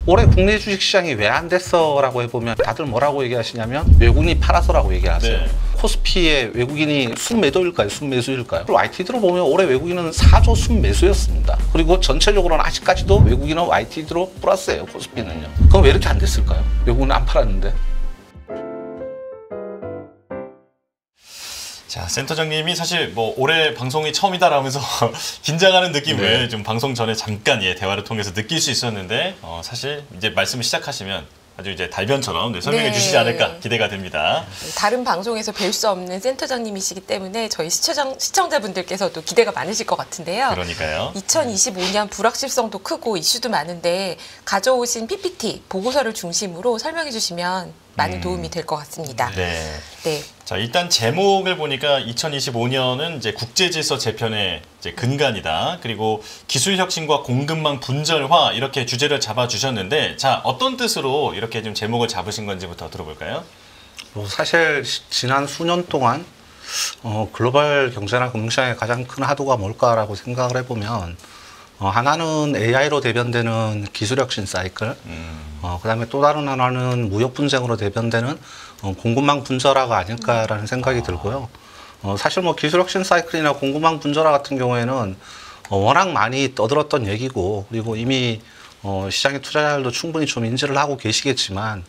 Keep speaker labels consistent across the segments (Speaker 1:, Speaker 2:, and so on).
Speaker 1: 올해 국내 주식시장이 왜 안 됐어라고 해보면 다들 뭐라고 얘기하시냐면 외국인이 팔아서라고 얘기하세요.
Speaker 2: 네.
Speaker 1: 코스피의 외국인이 순매도일까요? 순매수일까요? YTD로 보면 올해 외국인은 4조 순매수였습니다. 그리고 전체적으로는 아직까지도 외국인은 YTD로 플러스예요. 코스피는요. 그럼 왜 이렇게 안 됐을까요? 외국인은 안 팔았는데.
Speaker 2: 자, 센터장님이 사실 뭐 올해 방송이 처음이다라면서 긴장하는 느낌을
Speaker 1: 네.
Speaker 2: 좀 방송 전에 잠깐 대화를 통해서 느낄 수 있었는데 사실 이제 말씀을 시작하시면 아주 이제 달변처럼 설명해 주시지 않을까 기대가 됩니다.
Speaker 3: 다른 방송에서 뵐 수 없는 센터장님이시기 때문에 저희 시청자분들께서도 기대가 많으실 것 같은데요.
Speaker 2: 그러니까요.
Speaker 3: 2025년 불확실성도 크고 이슈도 많은데 가져오신 PPT, 보고서를 중심으로 설명해 주시면 많은 도움이 될 것 같습니다.
Speaker 2: 네.
Speaker 3: 네.
Speaker 2: 자, 일단 제목을 보니까 2025년은 이제 국제질서 재편의 이제 근간이다. 그리고 기술 혁신과 공급망 분절화 이렇게 주제를 잡아주셨는데, 자, 어떤 뜻으로 이렇게 좀 제목을 잡으신 건지부터 들어볼까요?
Speaker 1: 사실 지난 수년 동안 글로벌 경제나 금융시장의 가장 큰 하도가 뭘까라고 생각을 해보면 하나는 AI로 대변되는 기술혁신 사이클, 그다음에 또 다른 하나는 무역 분쟁으로 대변되는 공급망 분절화가 아닐까라는 생각이 들고요. 사실 뭐 기술혁신 사이클이나 공급망 분절화 같은 경우에는 워낙 많이 떠들었던 얘기고, 그리고 이미 시장의 투자자들도 충분히 좀 인지를 하고 계시겠지만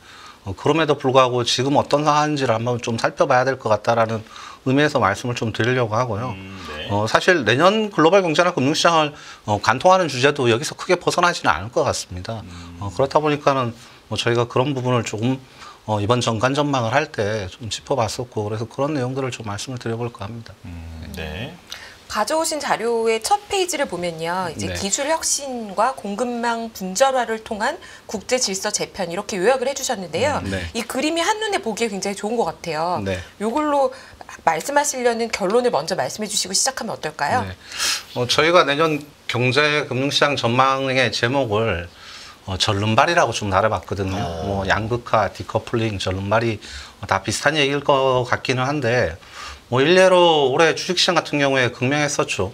Speaker 1: 그럼에도 불구하고 지금 어떤 상황인지를 한번 좀 살펴봐야 될 것 같다라는 의미에서 말씀을 좀 드리려고 하고요.
Speaker 2: 네.
Speaker 1: 사실 내년 글로벌 경제나 금융시장을 관통하는 주제도 여기서 크게 벗어나지는 않을 것 같습니다. 그렇다 보니까는 저희가 그런 부분을 조금 이번 정관 전망을 할 때 좀 짚어봤었고, 그래서 그런 내용들을 좀 말씀을 드려볼까 합니다.
Speaker 2: 네.
Speaker 3: 가져오신 자료의 첫 페이지를 보면요. 이제
Speaker 1: 네.
Speaker 3: 기술 혁신과 공급망 분절화를 통한 국제 질서 재편 이렇게 요약을 해주셨는데요.
Speaker 1: 네.
Speaker 3: 이 그림이 한눈에 보기에 굉장히 좋은 것 같아요.
Speaker 1: 네.
Speaker 3: 이걸로 말씀하시려는 결론을 먼저 말씀해 주시고 시작하면 어떨까요?
Speaker 1: 네. 저희가 내년 경제 금융시장 전망의 제목을 절름발이라고 좀 나눠봤거든요. 뭐 양극화, 디커플링, 절름발이 다 비슷한 얘기일 것 같기는 한데, 뭐 일례로 올해 주식시장 같은 경우에 극명했었죠.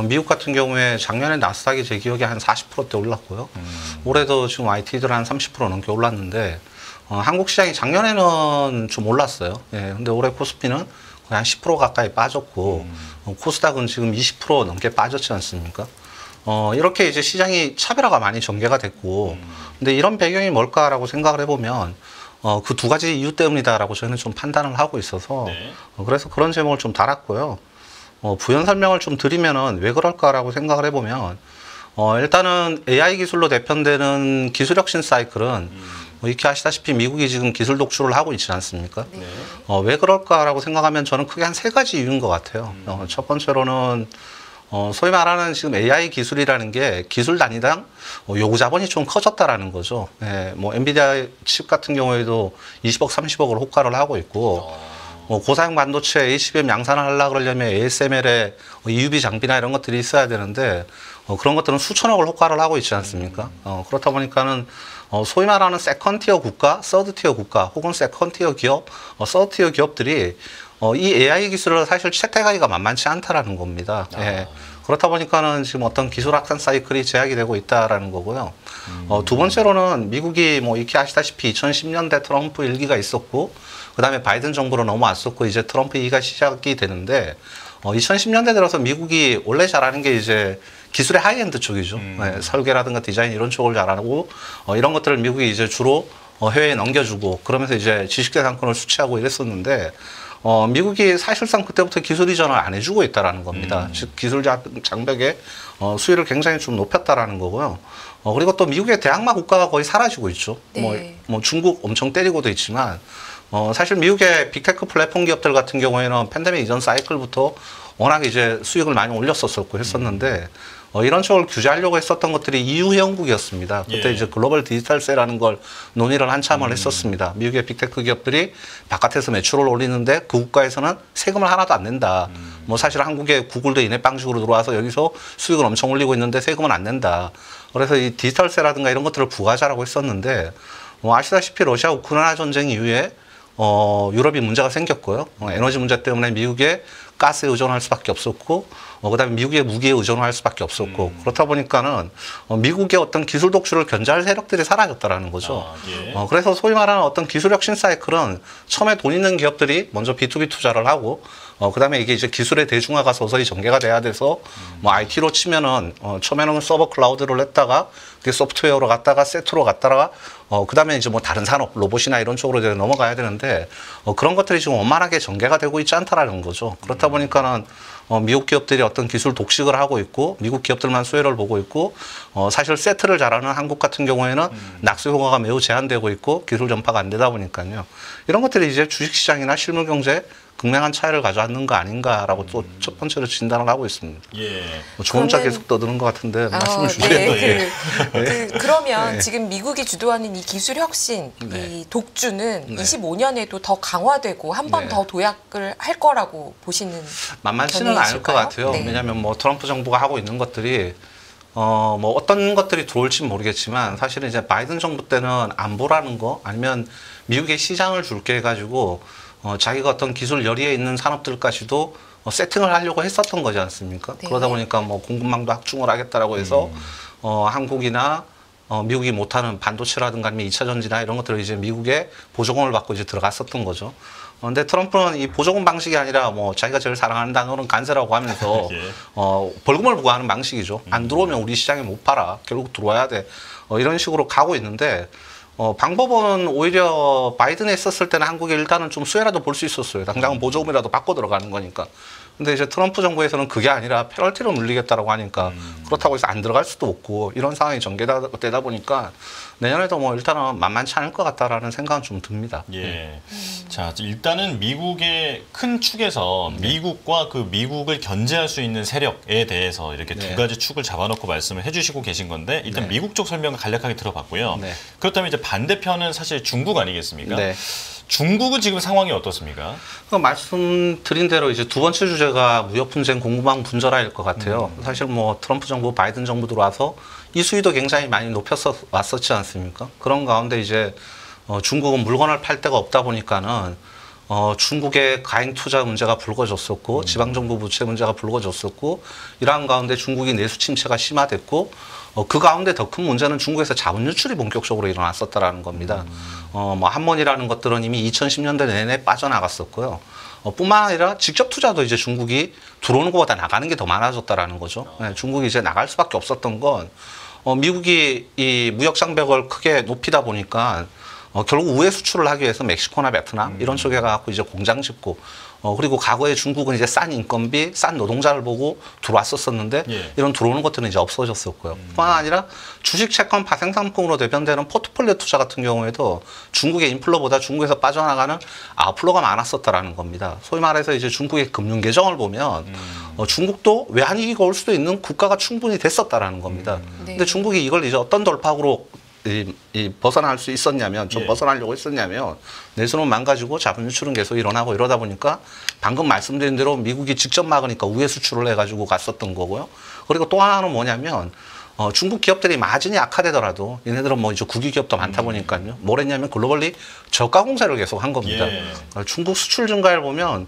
Speaker 1: 미국 같은 경우에 작년에 나스닥이 제 기억에 한 40%대 올랐고요. 올해도 지금 YT들 한 30% 넘게 올랐는데, 한국 시장이 작년에는 좀 올랐어요. 예, 근데 올해 코스피는 거의 한 10% 가까이 빠졌고, 코스닥은 지금 20% 넘게 빠졌지 않습니까? 이렇게 이제 시장이 차별화가 많이 전개가 됐고, 근데 이런 배경이 뭘까라고 생각을 해보면, 그 두 가지 이유 때문이다라고 저희는 좀 판단을 하고 있어서,
Speaker 2: 네.
Speaker 1: 그래서 그런 제목을 좀 달았고요. 부연 설명을 좀 드리면은 왜 그럴까라고 생각을 해보면, 일단은 AI 기술로 대표되는 기술혁신 사이클은, 이렇게 아시다시피 미국이 지금 기술 독출을 하고 있지 않습니까?
Speaker 3: 네.
Speaker 1: 왜 그럴까라고 생각하면 저는 크게 한 3가지 이유인 것 같아요. 첫 번째로는 소위 말하는 지금 AI 기술이라는 게 기술 단위당 요구 자본이 좀 커졌다라는 거죠. 예, 뭐 엔비디아 칩 같은 경우에도 20억, 30억을 호가를 하고 있고, 고사양 반도체 HBM 양산을 하려고 그러려면 ASML의 EUV 장비나 이런 것들이 있어야 되는데, 그런 것들은 수천억을 호가를 하고 있지 않습니까? 그렇다 보니까는 소위 말하는 세컨티어 국가, 서드티어 국가, 혹은 세컨티어 기업, 서드티어 기업들이 이 AI 기술을 사실 채택하기가 만만치 않다라는 겁니다. 예. 그렇다 보니까는 지금 어떤 기술 확산 사이클이 제약이 되고 있다라는 거고요. 두 번째로는 미국이 뭐 익히 아시다시피 2010년대 트럼프 1기가 있었고, 그 다음에 바이든 정부로 넘어왔었고, 이제 트럼프 2기가 시작이 되는데, 2010년대 들어서 미국이 원래 잘하는 게 이제 기술의 하이엔드 쪽이죠. 네, 설계라든가 디자인 이런 쪽을 잘하고, 이런 것들을 미국이 이제 주로 해외에 넘겨주고, 그러면서 이제 지식재산권을 수취하고 이랬었는데, 미국이 사실상 그때부터 기술 이전을 안 해주고 있다라는 겁니다. 즉 기술 장벽의 수위를 굉장히 좀 높였다라는 거고요. 그리고 또 미국의 대항마 국가가 거의 사라지고 있죠.
Speaker 3: 네.
Speaker 1: 뭐 중국 엄청 때리고도 있지만, 사실 미국의 빅테크 플랫폼 기업들 같은 경우에는 팬데믹 이전 사이클부터 워낙 이제 수익을 많이 올렸었고 했었는데, 이런 쪽을 규제하려고 했었던 것들이 EU 회원국이었습니다. 그때 이제 글로벌 디지털세라는 걸 논의를 한참을 했었습니다. 미국의 빅테크 기업들이 바깥에서 매출을 올리는데 그 국가에서는 세금을 하나도 안 낸다. 뭐 사실 한국의 구글도 인앱방식으로 들어와서 여기서 수익을 엄청 올리고 있는데 세금은 안 낸다. 그래서 이 디지털세라든가 이런 것들을 부과하자라고 했었는데, 아시다시피 러시아 우크라이나 전쟁 이후에 유럽이 문제가 생겼고요. 에너지 문제 때문에 미국에 가스에 의존할 수밖에 없었고, 그다음에 미국의 무기에 의존할 수밖에 없었고, 그렇다 보니까는 미국의 어떤 기술 독주를 견제할 세력들이 사라졌다라는 거죠.
Speaker 2: 예.
Speaker 1: 그래서 소위 말하는 어떤 기술 혁신 사이클은 처음에 돈 있는 기업들이 먼저 B2B 투자를 하고, 그다음에 이게 이제 기술의 대중화가 서서히 전개가 돼야 돼서, 뭐 IT로 치면은 처음에는 서버 클라우드를 했다가 그게 소프트웨어로 갔다가 세트로 갔다가 그다음에 이제 뭐 다른 산업 로봇이나 이런 쪽으로 이제 넘어가야 되는데 그런 것들이 지금 원만하게 전개가 되고 있지 않다라는 거죠. 그렇다 보니까는 미국 기업들이 어떤 기술 독식을 하고 있고 미국 기업들만 수혜를 보고 있고 사실 세트를 잘하는 한국 같은 경우에는 낙수 효과가 매우 제한되고 있고 기술 전파가 안 되다 보니까요. 이런 것들이 이제 주식시장이나 실물 경제에 극명한 차이를 가져왔는 거 아닌가라고 또 첫 번째로 진단을 하고 있습니다.
Speaker 2: 예.
Speaker 1: 저 혼자
Speaker 3: 그러면-
Speaker 1: 계속 떠드는 것 같은데 말씀을 주세요.
Speaker 3: 네,
Speaker 2: 예.
Speaker 3: 그러면
Speaker 1: 네.
Speaker 3: 지금 미국이 주도하는 이 기술 혁신,
Speaker 1: 네.
Speaker 3: 이 독주는
Speaker 1: 네.
Speaker 3: 25년에도 더 강화되고 한 번
Speaker 1: 네.
Speaker 3: 더 도약을 할 거라고 보시는
Speaker 1: 만만치는 않을 것
Speaker 3: 견해이실까요?
Speaker 1: 같아요.
Speaker 3: 네.
Speaker 1: 왜냐하면 뭐 트럼프 정부가 하고 있는 것들이 뭐 어떤 것들이 들어올지는 모르겠지만 사실은 이제 바이든 정부 때는 안보라는 거 아니면 미국의 시장을 줄게 해가지고 자기가 어떤 기술 열의에 있는 산업들까지도 세팅을 하려고 했었던 거지 않습니까?
Speaker 3: 네.
Speaker 1: 그러다 보니까 뭐 공급망도 확충을 하겠다라고 해서 한국이나 미국이 못하는 반도체라든가 아니면 2차 전지나 이런 것들을 이제 미국에 보조금을 받고 이제 들어갔었던 거죠. 근데 트럼프는 이 보조금 방식이 아니라 뭐 자기가 제일 사랑하는 단어는 관세라고 하면서
Speaker 2: 예.
Speaker 1: 벌금을 부과하는 방식이죠. 안 들어오면 우리 시장에 못 팔아. 결국 들어와야 돼. 이런 식으로 가고 있는데 방법은 오히려 바이든에 있었을 때는 한국에 일단은 좀 수혜라도 볼 수 있었어요. 당장은 보조금이라도 받고 들어가는 거니까. 근데 이제 트럼프 정부에서는 그게 아니라 페널티를 물리겠다라고 하니까 그렇다고 해서 안 들어갈 수도 없고 이런 상황이 전개되다 보니까 내년에도 뭐 일단은 만만치 않을 것 같다라는 생각은 좀 듭니다.
Speaker 2: 예. 자, 일단은 미국의 큰 축에서 미국과 그 미국을 견제할 수 있는 세력에 대해서 이렇게
Speaker 1: 네.
Speaker 2: 두 가지 축을 잡아놓고 말씀을 해주시고 계신 건데 일단
Speaker 1: 네.
Speaker 2: 미국 쪽 설명을 간략하게 들어봤고요.
Speaker 1: 네.
Speaker 2: 그렇다면 이제 반대편은 사실 중국 아니겠습니까?
Speaker 1: 네.
Speaker 2: 중국은 지금 상황이 어떻습니까?
Speaker 1: 말씀드린 대로 이제 두 번째 주제가 무역 분쟁, 공급망 분절화일 것 같아요. 사실 뭐 트럼프 정부, 바이든 정부 들어와서 이 수위도 굉장히 많이 높였어 왔었지 않습니까? 그런 가운데 이제 중국은 물건을 팔 데가 없다 보니까는 중국의 가행 투자 문제가 불거졌었고 지방 정부 부채 문제가 불거졌었고 이러한 가운데 중국이 내수 침체가 심화됐고 그 가운데 더 큰 문제는 중국에서 자본 유출이 본격적으로 일어났었다라는 겁니다. 뭐 한mon이라는 것들은 이미 2010년대 내내 빠져나갔었고요. 뿐만 아니라 직접 투자도 이제 중국이 들어오는 것보다 나가는 게 더 많아졌다라는 거죠. 네, 중국이 이제 나갈 수밖에 없었던 건 미국이 이 무역 장벽을 크게 높이다 보니까 결국 우회 수출을 하기 위해서 멕시코나 베트남 이런 쪽에 가고 이제 공장 짓고 그리고 과거에 중국은 이제 싼 인건비, 싼 노동자를 보고 들어왔었었는데
Speaker 2: 예.
Speaker 1: 이런 들어오는 것들은 이제 없어졌었고요. 뿐만 아니라 주식 채권 파생 상품으로 대변되는 포트폴리오 투자 같은 경우에도 중국의 인플로보다 중국에서 빠져나가는 아웃플로가 많았었다라는 겁니다. 소위 말해서 이제 중국의 금융 계정을 보면 중국도 외환위기가 올 수도 있는 국가가 충분히 됐었다라는 겁니다.
Speaker 3: 네.
Speaker 1: 근데 중국이 이걸 이제 어떤 돌파구로 벗어날 수 있었냐면 좀
Speaker 2: 예.
Speaker 1: 벗어나려고 했었냐면 내수는 망가지고 자본 유출은 계속 일어나고 이러다 보니까 방금 말씀드린 대로 미국이 직접 막으니까 우회 수출을 해가지고 갔었던 거고요. 그리고 또 하나는 뭐냐면 중국 기업들이 마진이 악화되더라도 얘네들은 뭐 이제 국유 기업도 많다 보니까요. 뭘 했냐면 글로벌리 저가 공세를 계속 한 겁니다.
Speaker 2: 예.
Speaker 1: 중국 수출 증가를 보면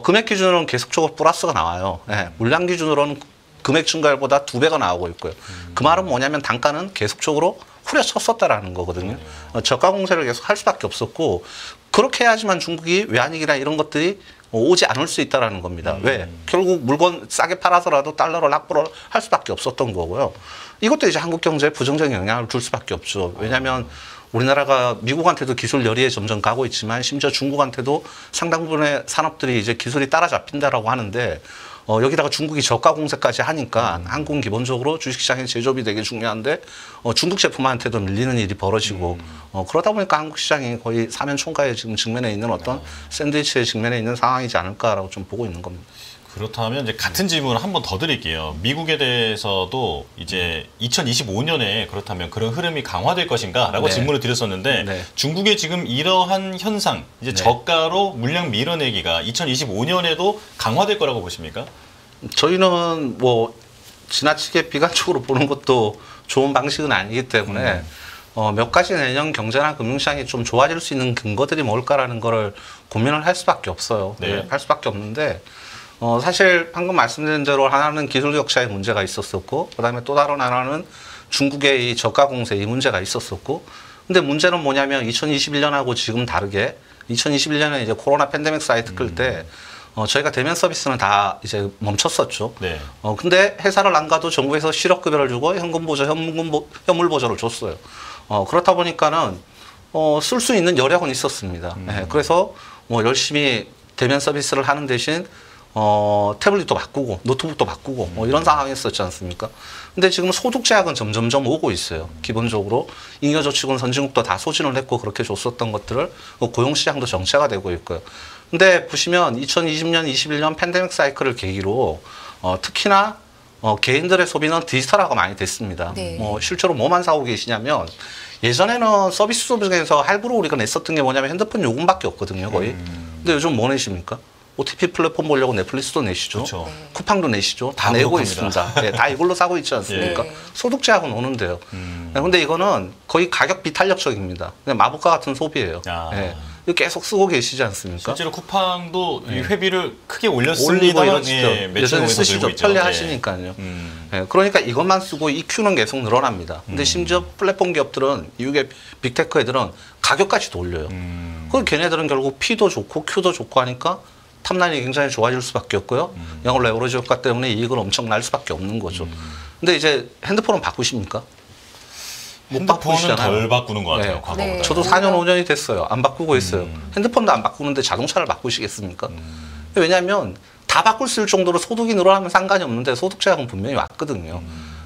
Speaker 1: 금액 기준으로는 계속적으로 플러스가 나와요. 예, 물량 기준으로는 금액 증가율보다 2배가 나오고 있고요. 그 말은 뭐냐면 단가는 계속적으로 후려쳤었다라는 거거든요. 저가 공세를 계속 할 수밖에 없었고 그렇게 해야지만 중국이 외환위기나 이런 것들이 오지 않을 수 있다라는 겁니다. 왜? 결국 물건 싸게 팔아서라도 달러를 확보를 할 수밖에 없었던 거고요. 이것도 이제 한국 경제에 부정적인 영향을 줄 수밖에 없죠. 왜냐하면 우리나라가 미국한테도 기술 열의에 점점 가고 있지만 심지어 중국한테도 상당 부분의 산업들이 이제 기술이 따라잡힌다라고 하는데 여기다가 중국이 저가 공세까지 하니까 한국은 기본적으로 주식시장의 제조업이 되게 중요한데 중국 제품한테도 밀리는 일이 벌어지고 그러다 보니까 한국 시장이 거의 사면 총가에 지금 직면해 있는 어떤 샌드위치에 직면해 있는 상황이지 않을까라고 좀 보고 있는 겁니다.
Speaker 2: 그렇다면 이제 같은 질문을 한 번 더 드릴게요. 미국에 대해서도 이제 2025년에 그렇다면 그런 흐름이 강화될 것인가라고
Speaker 1: 네.
Speaker 2: 질문을 드렸었는데
Speaker 1: 네.
Speaker 2: 중국의 지금 이러한 현상, 이제
Speaker 1: 네.
Speaker 2: 저가로 물량 밀어내기가 2025년에도 강화될 거라고 보십니까?
Speaker 1: 저희는 뭐 지나치게 비관적으로 보는 것도 좋은 방식은 아니기 때문에 몇 가지 내년 경제나 금융시장이 좀 좋아질 수 있는 근거들이 뭘까라는 거를 고민을 할 수밖에 없어요.
Speaker 2: 네.
Speaker 1: 할 수밖에 없는데 사실 방금 말씀드린 대로 하나는 기술 격차의 문제가 있었었고 그다음에 또 다른 하나는 중국의 이 저가 공세 이 문제가 있었었고 근데 문제는 뭐냐면 2021년하고 지금 다르게 2021년에 이제 코로나 팬데믹 사이트 끌 때 저희가 대면 서비스는 다 이제 멈췄었죠.
Speaker 2: 네.
Speaker 1: 근데 회사를 안 가도 정부에서 실업급여를 주고 현금 보조, 현물 보조를 줬어요. 그렇다 보니까는 쓸 수 있는 여력은 있었습니다. 네, 그래서 뭐 열심히 대면 서비스를 하는 대신 태블릿도 바꾸고 노트북도 바꾸고 뭐 이런 상황이었었지 않습니까? 근데 지금 소득 제약은 점점점 오고 있어요. 기본적으로 잉여저축은 선진국도 다 소진을 했고 그렇게 줬었던 것들을 고용시장도 정체가 되고 있고요. 근데 보시면 2020년, 21년 팬데믹 사이클을 계기로 특히나 개인들의 소비는 디지털화가 많이 됐습니다.
Speaker 3: 네.
Speaker 1: 실제로 뭐만 사고 계시냐면 예전에는 서비스 소비에서 할부로 우리가 냈었던 게 뭐냐면 핸드폰 요금밖에 없거든요, 거의. 근데 요즘 뭐 내십니까? OTT 플랫폼 보려고 넷플릭스도 내시죠.
Speaker 2: 그렇죠.
Speaker 1: 쿠팡도 내시죠. 다
Speaker 2: 다
Speaker 1: 내고
Speaker 2: 부족합니다.
Speaker 1: 있습니다. 네, 다 이걸로 사고 있지 않습니까?
Speaker 3: 네.
Speaker 1: 소득 제약은 오는데요. 근데 이거는 거의 가격 비탄력적입니다. 그냥 마법과 같은 소비예요.
Speaker 2: 아.
Speaker 1: 네. 이거 계속 쓰고 계시지 않습니까?
Speaker 2: 실제로 쿠팡도 이
Speaker 1: 네.
Speaker 2: 회비를 크게
Speaker 1: 올리고
Speaker 2: 올렸습니다.
Speaker 1: 이러시죠.
Speaker 2: 매출
Speaker 1: 예전에
Speaker 2: 공에서
Speaker 1: 쓰시죠.
Speaker 2: 늘고 있죠.
Speaker 1: 편리하시니까요. 네, 그러니까 이것만 쓰고 EQ는 계속 늘어납니다. 근데 심지어 플랫폼 기업들은 미국의 빅테크 애들은 가격까지도 올려요. 그 걔네들은 결국 P도 좋고 Q도 좋고 하니까 탑라인이 굉장히 좋아질 수밖에 없고요. 영업 레버리지 효과 때문에 이익을 엄청 날 수밖에 없는 거죠. 근데 이제 핸드폰은 바꾸십니까? 못
Speaker 2: 핸드폰은
Speaker 1: 바꾸시잖아요.
Speaker 2: 덜 바꾸는 것 같아요.
Speaker 1: 네.
Speaker 2: 과거보다.
Speaker 3: 네.
Speaker 1: 저도 4년, 5년이 됐어요. 안 바꾸고 있어요. 핸드폰도 안 바꾸는데 자동차를 바꾸시겠습니까? 왜냐하면 다 바꿀 수 있을 정도로 소득이 늘어나면 상관이 없는데 소득 제약은 분명히 왔거든요.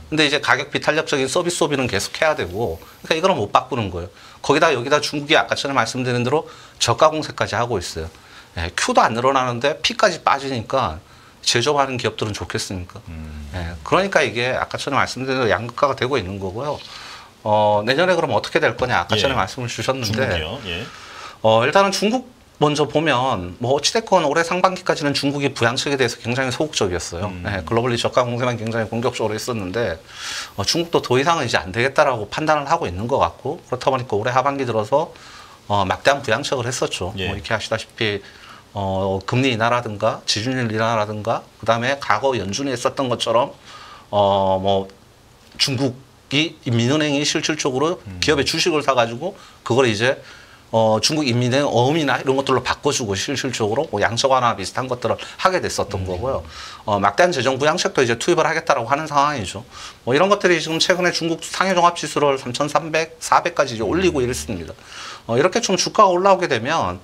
Speaker 1: 근데 이제 가격 비탄력적인 서비스 소비는 계속 해야 되고 그러니까 이거는 못 바꾸는 거예요. 거기다 여기다 중국이 아까 전에 말씀드린 대로 저가 공세까지 하고 있어요. 예, Q도 안 늘어나는데 P까지 빠지니까 제조하는 기업들은 좋겠습니까? 예, 그러니까 이게 아까 전에 말씀드린 대로 양극화가 되고 있는 거고요. 내년에 그럼 어떻게 될 거냐 아까 전에
Speaker 2: 예.
Speaker 1: 말씀을 주셨는데
Speaker 2: 중국이요. 예.
Speaker 1: 일단은 중국 먼저 보면 뭐 어찌됐건 올해 상반기까지는 중국이 부양책에 대해서 굉장히 소극적이었어요. 예, 글로벌리 저가 공세만 굉장히 공격적으로 했었는데 중국도 더 이상은 이제 안 되겠다라고 판단을 하고 있는 것 같고 그렇다 보니까 올해 하반기 들어서 막대한 부양책을 했었죠.
Speaker 2: 예.
Speaker 1: 뭐 이렇게 아시다시피 금리 인하라든가 지준율 인하라든가 그다음에 과거 연준이 했었던 것처럼 뭐 중국이 민은행이 실질적으로 기업의 주식을 사가지고 그걸 이제 중국 인민은행 어음이나 이런 것들로 바꿔주고 실질적으로 뭐 양적 완화 비슷한 것들을 하게 됐었던 거고요. 막대한 재정 부양책도 이제 투입을 하겠다라고 하는 상황이죠. 뭐 이런 것들이 지금 최근에 중국 상해 종합 지수를 3,300, 400까지 이제 올리고 이랬습니다. 이렇게 좀 주가가 올라오게 되면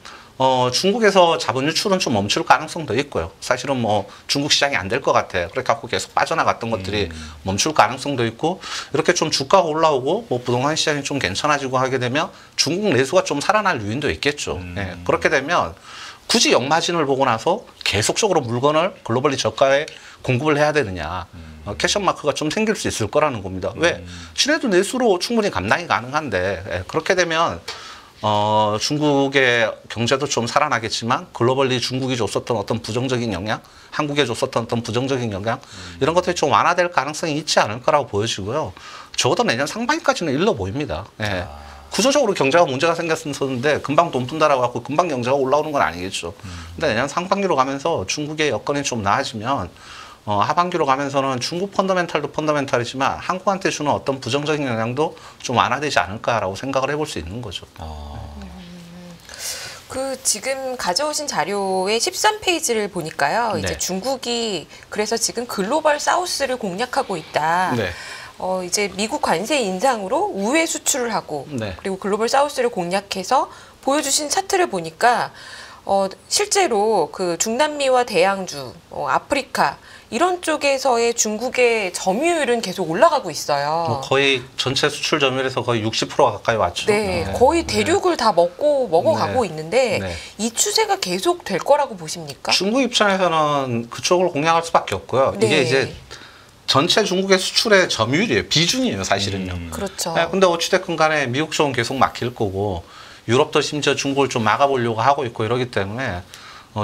Speaker 1: 중국에서 자본 유출은 좀 멈출 가능성도 있고요. 사실은 뭐 중국 시장이 안 될 것 같아. 그래 갖고 계속 빠져나갔던 것들이 멈출 가능성도 있고 이렇게 좀 주가가 올라오고 뭐 부동산 시장이 좀 괜찮아지고 하게 되면 중국 내수가 좀 살아날 요인도 있겠죠. 네, 그렇게 되면 굳이 역마진을 보고 나서 계속적으로 물건을 글로벌리 저가에 공급을 해야 되느냐. 캐션 마크가 좀 생길 수 있을 거라는 겁니다. 왜? 친해도 내수로 충분히 감당이 가능한데 예, 그렇게 되면 중국의 경제도 좀 살아나겠지만 글로벌리 중국이 줬었던 어떤 부정적인 영향, 한국에 줬었던 어떤 부정적인 영향 이런 것들이 좀 완화될 가능성이 있지 않을 거라고 보여지고요. 적어도 내년 상반기까지는 일러 보입니다. 예. 구조적으로 경제가 문제가 생겼었는데 금방 돈 푼다라고 하고 금방 경제가 올라오는 건 아니겠죠. 근데 내년 상반기로 가면서 중국의 여건이 좀 나아지면 하반기로 가면서는 중국 펀더멘탈도 펀더멘탈이지만 한국한테 주는 어떤 부정적인 영향도 좀 완화되지 않을까라고 생각을 해볼 수 있는 거죠.
Speaker 3: 그 지금 가져오신 자료의 13페이지를 보니까요.
Speaker 2: 네.
Speaker 3: 이제 중국이 그래서 지금 글로벌 사우스를 공략하고 있다.
Speaker 1: 네.
Speaker 3: 이제 미국 관세 인상으로 우회 수출을 하고
Speaker 1: 네.
Speaker 3: 그리고 글로벌 사우스를 공략해서 보여주신 차트를 보니까 실제로 그 중남미와 대양주, 아프리카 이런 쪽에서의 중국의 점유율은 계속 올라가고 있어요.
Speaker 1: 뭐 거의 전체 수출 점유율에서 거의 60%가 가까이 왔죠.
Speaker 3: 네, 거의 대륙을 다 먹어가고
Speaker 1: 네.
Speaker 3: 있는데
Speaker 1: 네.
Speaker 3: 이 추세가 계속 될 거라고 보십니까?
Speaker 1: 중국 입장에서는 그쪽을 공략할 수밖에 없고요.
Speaker 3: 네.
Speaker 1: 이게 이제 전체 중국의 수출의 점유율이에요. 비중이에요, 사실은요.
Speaker 3: 그렇죠.
Speaker 1: 네, 근데 어찌됐건 간에 미국 쪽은 계속 막힐 거고 유럽도 심지어 중국을 좀 막아보려고 하고 있고 이러기 때문에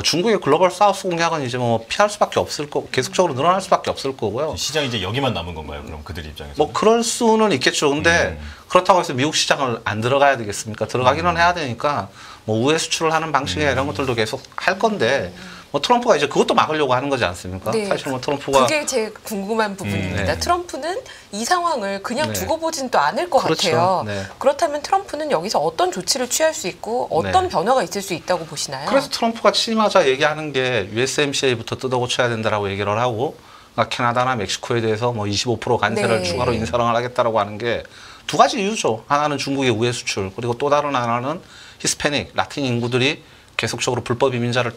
Speaker 1: 중국의 글로벌 사우스 공략은 이제 뭐 피할 수밖에 없을 거, 계속적으로 늘어날 수밖에 없을 거고요.
Speaker 2: 시장이 이제 여기만 남은 건가요? 그럼 그들 입장에서?
Speaker 1: 뭐 그럴 수는 있겠죠. 근데 그렇다고 해서 미국 시장을 안 들어가야 되겠습니까? 들어가기는 해야 되니까 뭐 우회 수출을 하는 방식의 이런 것들도 계속 할 건데 뭐 트럼프가 이제 그것도 막으려고 하는 거지 않습니까?
Speaker 3: 네.
Speaker 1: 사실 뭐 트럼프가
Speaker 3: 그게 제일 궁금한 부분입니다.
Speaker 1: 네.
Speaker 3: 트럼프는 이 상황을 그냥
Speaker 1: 네.
Speaker 3: 두고 보진 또 않을 것
Speaker 1: 그렇죠.
Speaker 3: 같아요.
Speaker 1: 네.
Speaker 3: 그렇다면 트럼프는 여기서 어떤 조치를 취할 수 있고 어떤
Speaker 1: 네.
Speaker 3: 변화가 있을 수 있다고 보시나요?
Speaker 1: 그래서 트럼프가 취임하자 얘기하는 게 USMCA부터 뜯어고쳐야 된다라고 얘기를 하고 그러니까 캐나다나 멕시코에 대해서 뭐 25% 관세를
Speaker 3: 네.
Speaker 1: 추가로 인상을 하겠다라고 하는 게 두 가지 이유죠. 하나는 중국의 우회 수출 그리고 또 다른 하나는 히스패닉, 라틴 인구들이 계속적으로 불법 이민자를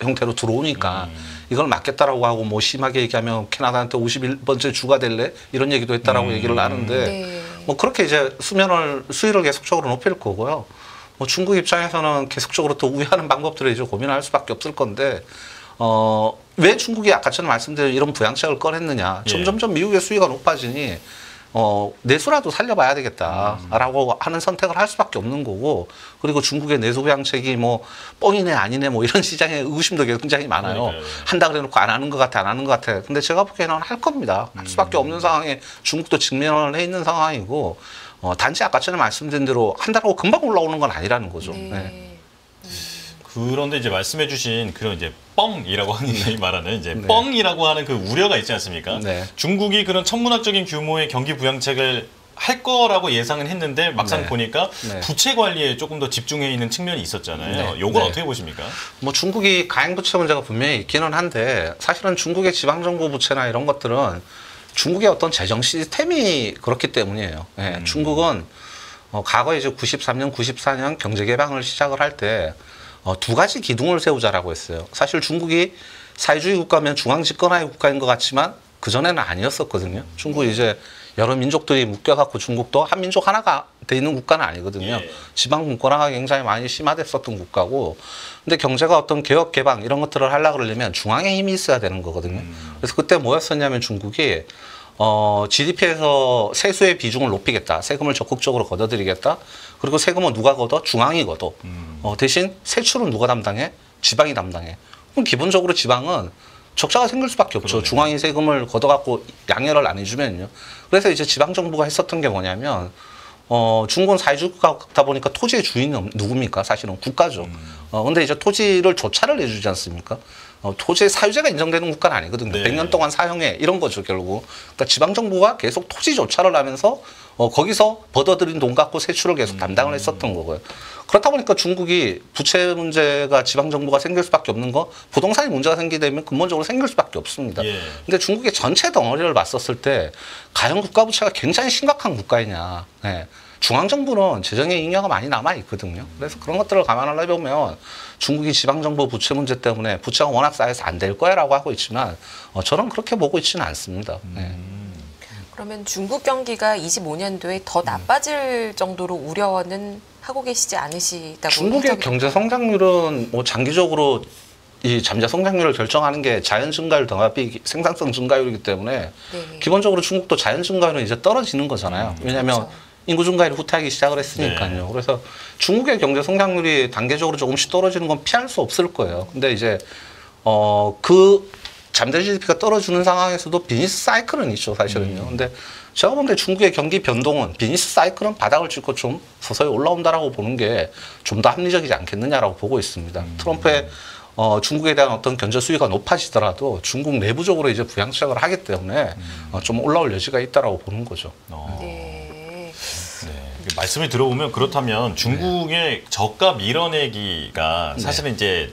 Speaker 1: 형태로 들어오니까 이걸 막겠다라고 하고 뭐 심하게 얘기하면 캐나다한테 51번째 주가 될래 이런 얘기도 했다라고 얘기를 하는데
Speaker 3: 네.
Speaker 1: 뭐 그렇게 이제 수위를 계속적으로 높일 거고요. 뭐 중국 입장에서는 계속적으로 또 우회하는 방법들을 이제 고민할 수밖에 없을 건데 왜 중국이 아까 전에 말씀드린 이런 부양책을 꺼냈느냐?
Speaker 2: 예.
Speaker 1: 점점점 미국의 수위가 높아지니 내수라도 살려봐야 되겠다라고 하는 선택을 할 수밖에 없는 거고 그리고 중국의 내수 부양책이 뭐 뻥이네 아니네 뭐 이런 시장의 의구심도 굉장히 많아요.
Speaker 2: 그러니까요.
Speaker 1: 한다 그래놓고 안 하는 것 같아 안 하는 것 같아. 근데 제가 보기에는 할 겁니다. 할 수밖에 없는 상황에 중국도 직면을 해 있는 상황이고 단지 아까 전에 말씀드린 대로 한다고 금방 올라오는 건 아니라는 거죠.
Speaker 3: 네.
Speaker 1: 네.
Speaker 2: 그런데 이제 말씀해주신 그런 이제 뻥이라고 하는 말하는 이제
Speaker 1: 네.
Speaker 2: 뻥이라고 하는 그 우려가 있지 않습니까?
Speaker 1: 네.
Speaker 2: 중국이 그런 천문학적인 규모의 경기 부양책을 할 거라고 예상은 했는데 막상
Speaker 1: 네.
Speaker 2: 보니까
Speaker 1: 네.
Speaker 2: 부채 관리에 조금 더 집중해 있는 측면이 있었잖아요.
Speaker 1: 네.
Speaker 2: 요건
Speaker 1: 네.
Speaker 2: 어떻게 보십니까?
Speaker 1: 뭐 중국이 가행부채 문제가 분명히 있기는 한데 사실은 중국의 지방정부 부채나 이런 것들은 중국의 어떤 재정 시스템이 그렇기 때문이에요. 예, 중국은 과거 이제 93년, 94년 경제 개방을 시작을 할 때 두 가지 기둥을 세우자라고 했어요. 사실 중국이 사회주의 국가면 중앙 집권화의 국가인 것 같지만 그 전에는 아니었었거든요. 중국이 이제 여러 민족들이 묶여갖고 중국도 한민족 하나가 돼 있는 국가는 아니거든요.
Speaker 2: 예.
Speaker 1: 지방 분권화가 굉장히 많이 심화됐었던 국가고, 근데 경제가 어떤 개혁 개방 이런 것들을 하려고 그러려면 중앙에 힘이 있어야 되는 거거든요. 그래서 그때 뭐였었냐면 중국이 GDP에서 세수의 비중을 높이겠다. 세금을 적극적으로 걷어들이겠다. 그리고 세금은 누가 걷어? 중앙이 걷어. 대신 세출은 누가 담당해? 지방이 담당해. 그럼 기본적으로 지방은 적자가 생길 수밖에 없죠.
Speaker 2: 그러네요.
Speaker 1: 중앙이 세금을 걷어갖고 양해를 안 해주면요. 그래서 이제 지방정부가 했었던 게 뭐냐면 중국은 사회주의 국가다 보니까 토지의 주인은 누굽니까? 사실은 국가죠. 근데 이제 토지를 조차를 해주지 않습니까? 토지의 사유재가 인정되는 국가는 아니거든요.
Speaker 2: 네.
Speaker 1: 100년 동안 사용해 이런 거죠 결국. 그러니까 지방정부가 계속 토지 조차를 하면서 거기서 벌어들인 돈 갖고 세출을 계속 담당을 했었던 거고요. 그렇다 보니까 중국이 부채 문제가 지방정부가 생길 수밖에 없는 거, 부동산이 문제가 생기게 되면 근본적으로 생길 수밖에 없습니다.
Speaker 2: 예.
Speaker 1: 근데 중국의 전체 덩어리를 봤었을 때 과연 국가 부채가 굉장히 심각한 국가이냐. 네. 중앙정부는 재정의 잉여가 많이 남아 있거든요. 그래서 그런 것들을 감안을 해보면 중국이 지방정부 부채 문제 때문에 부채가 워낙 쌓여서 안 될 거야라고 하고 있지만 저는 그렇게 보고 있지는 않습니다. 네.
Speaker 3: 그러면 중국 경기가 25년도에 더 나빠질 정도로 우려는 하고 계시지 않으시다고
Speaker 1: 중국의
Speaker 3: 해석이
Speaker 1: 경제 성장률은 뭐 장기적으로 이 잠재 성장률을 결정하는 게 자연 증가율 더하기 생산성 증가율이기 때문에
Speaker 3: 네.
Speaker 1: 기본적으로 중국도 자연 증가율은 이제 떨어지는 거잖아요. 왜냐하면
Speaker 3: 그렇죠.
Speaker 1: 인구 증가율이 후퇴하기 시작을 했으니까요.
Speaker 2: 네.
Speaker 1: 그래서 중국의 경제 성장률이 단계적으로 조금씩 떨어지는 건 피할 수 없을 거예요. 근데 이제 그 잠재 GDP가 떨어지는 상황에서도 비즈니스 사이클은 있죠, 사실은요. 근데 제가 볼 때 중국의 경기 변동은 비즈니스 사이클은 바닥을 찍고 좀 서서히 올라온다라고 보는 게 좀 더 합리적이지 않겠느냐라고 보고 있습니다. 트럼프의 중국에 대한 어떤 견제 수위가 높아지더라도 중국 내부적으로 이제 부양책을 하기 때문에 좀 올라올 여지가 있다라고 보는 거죠.
Speaker 3: 네.
Speaker 2: 네. 말씀을 들어보면 그렇다면 중국의 저가 밀어내기가 사실은 이제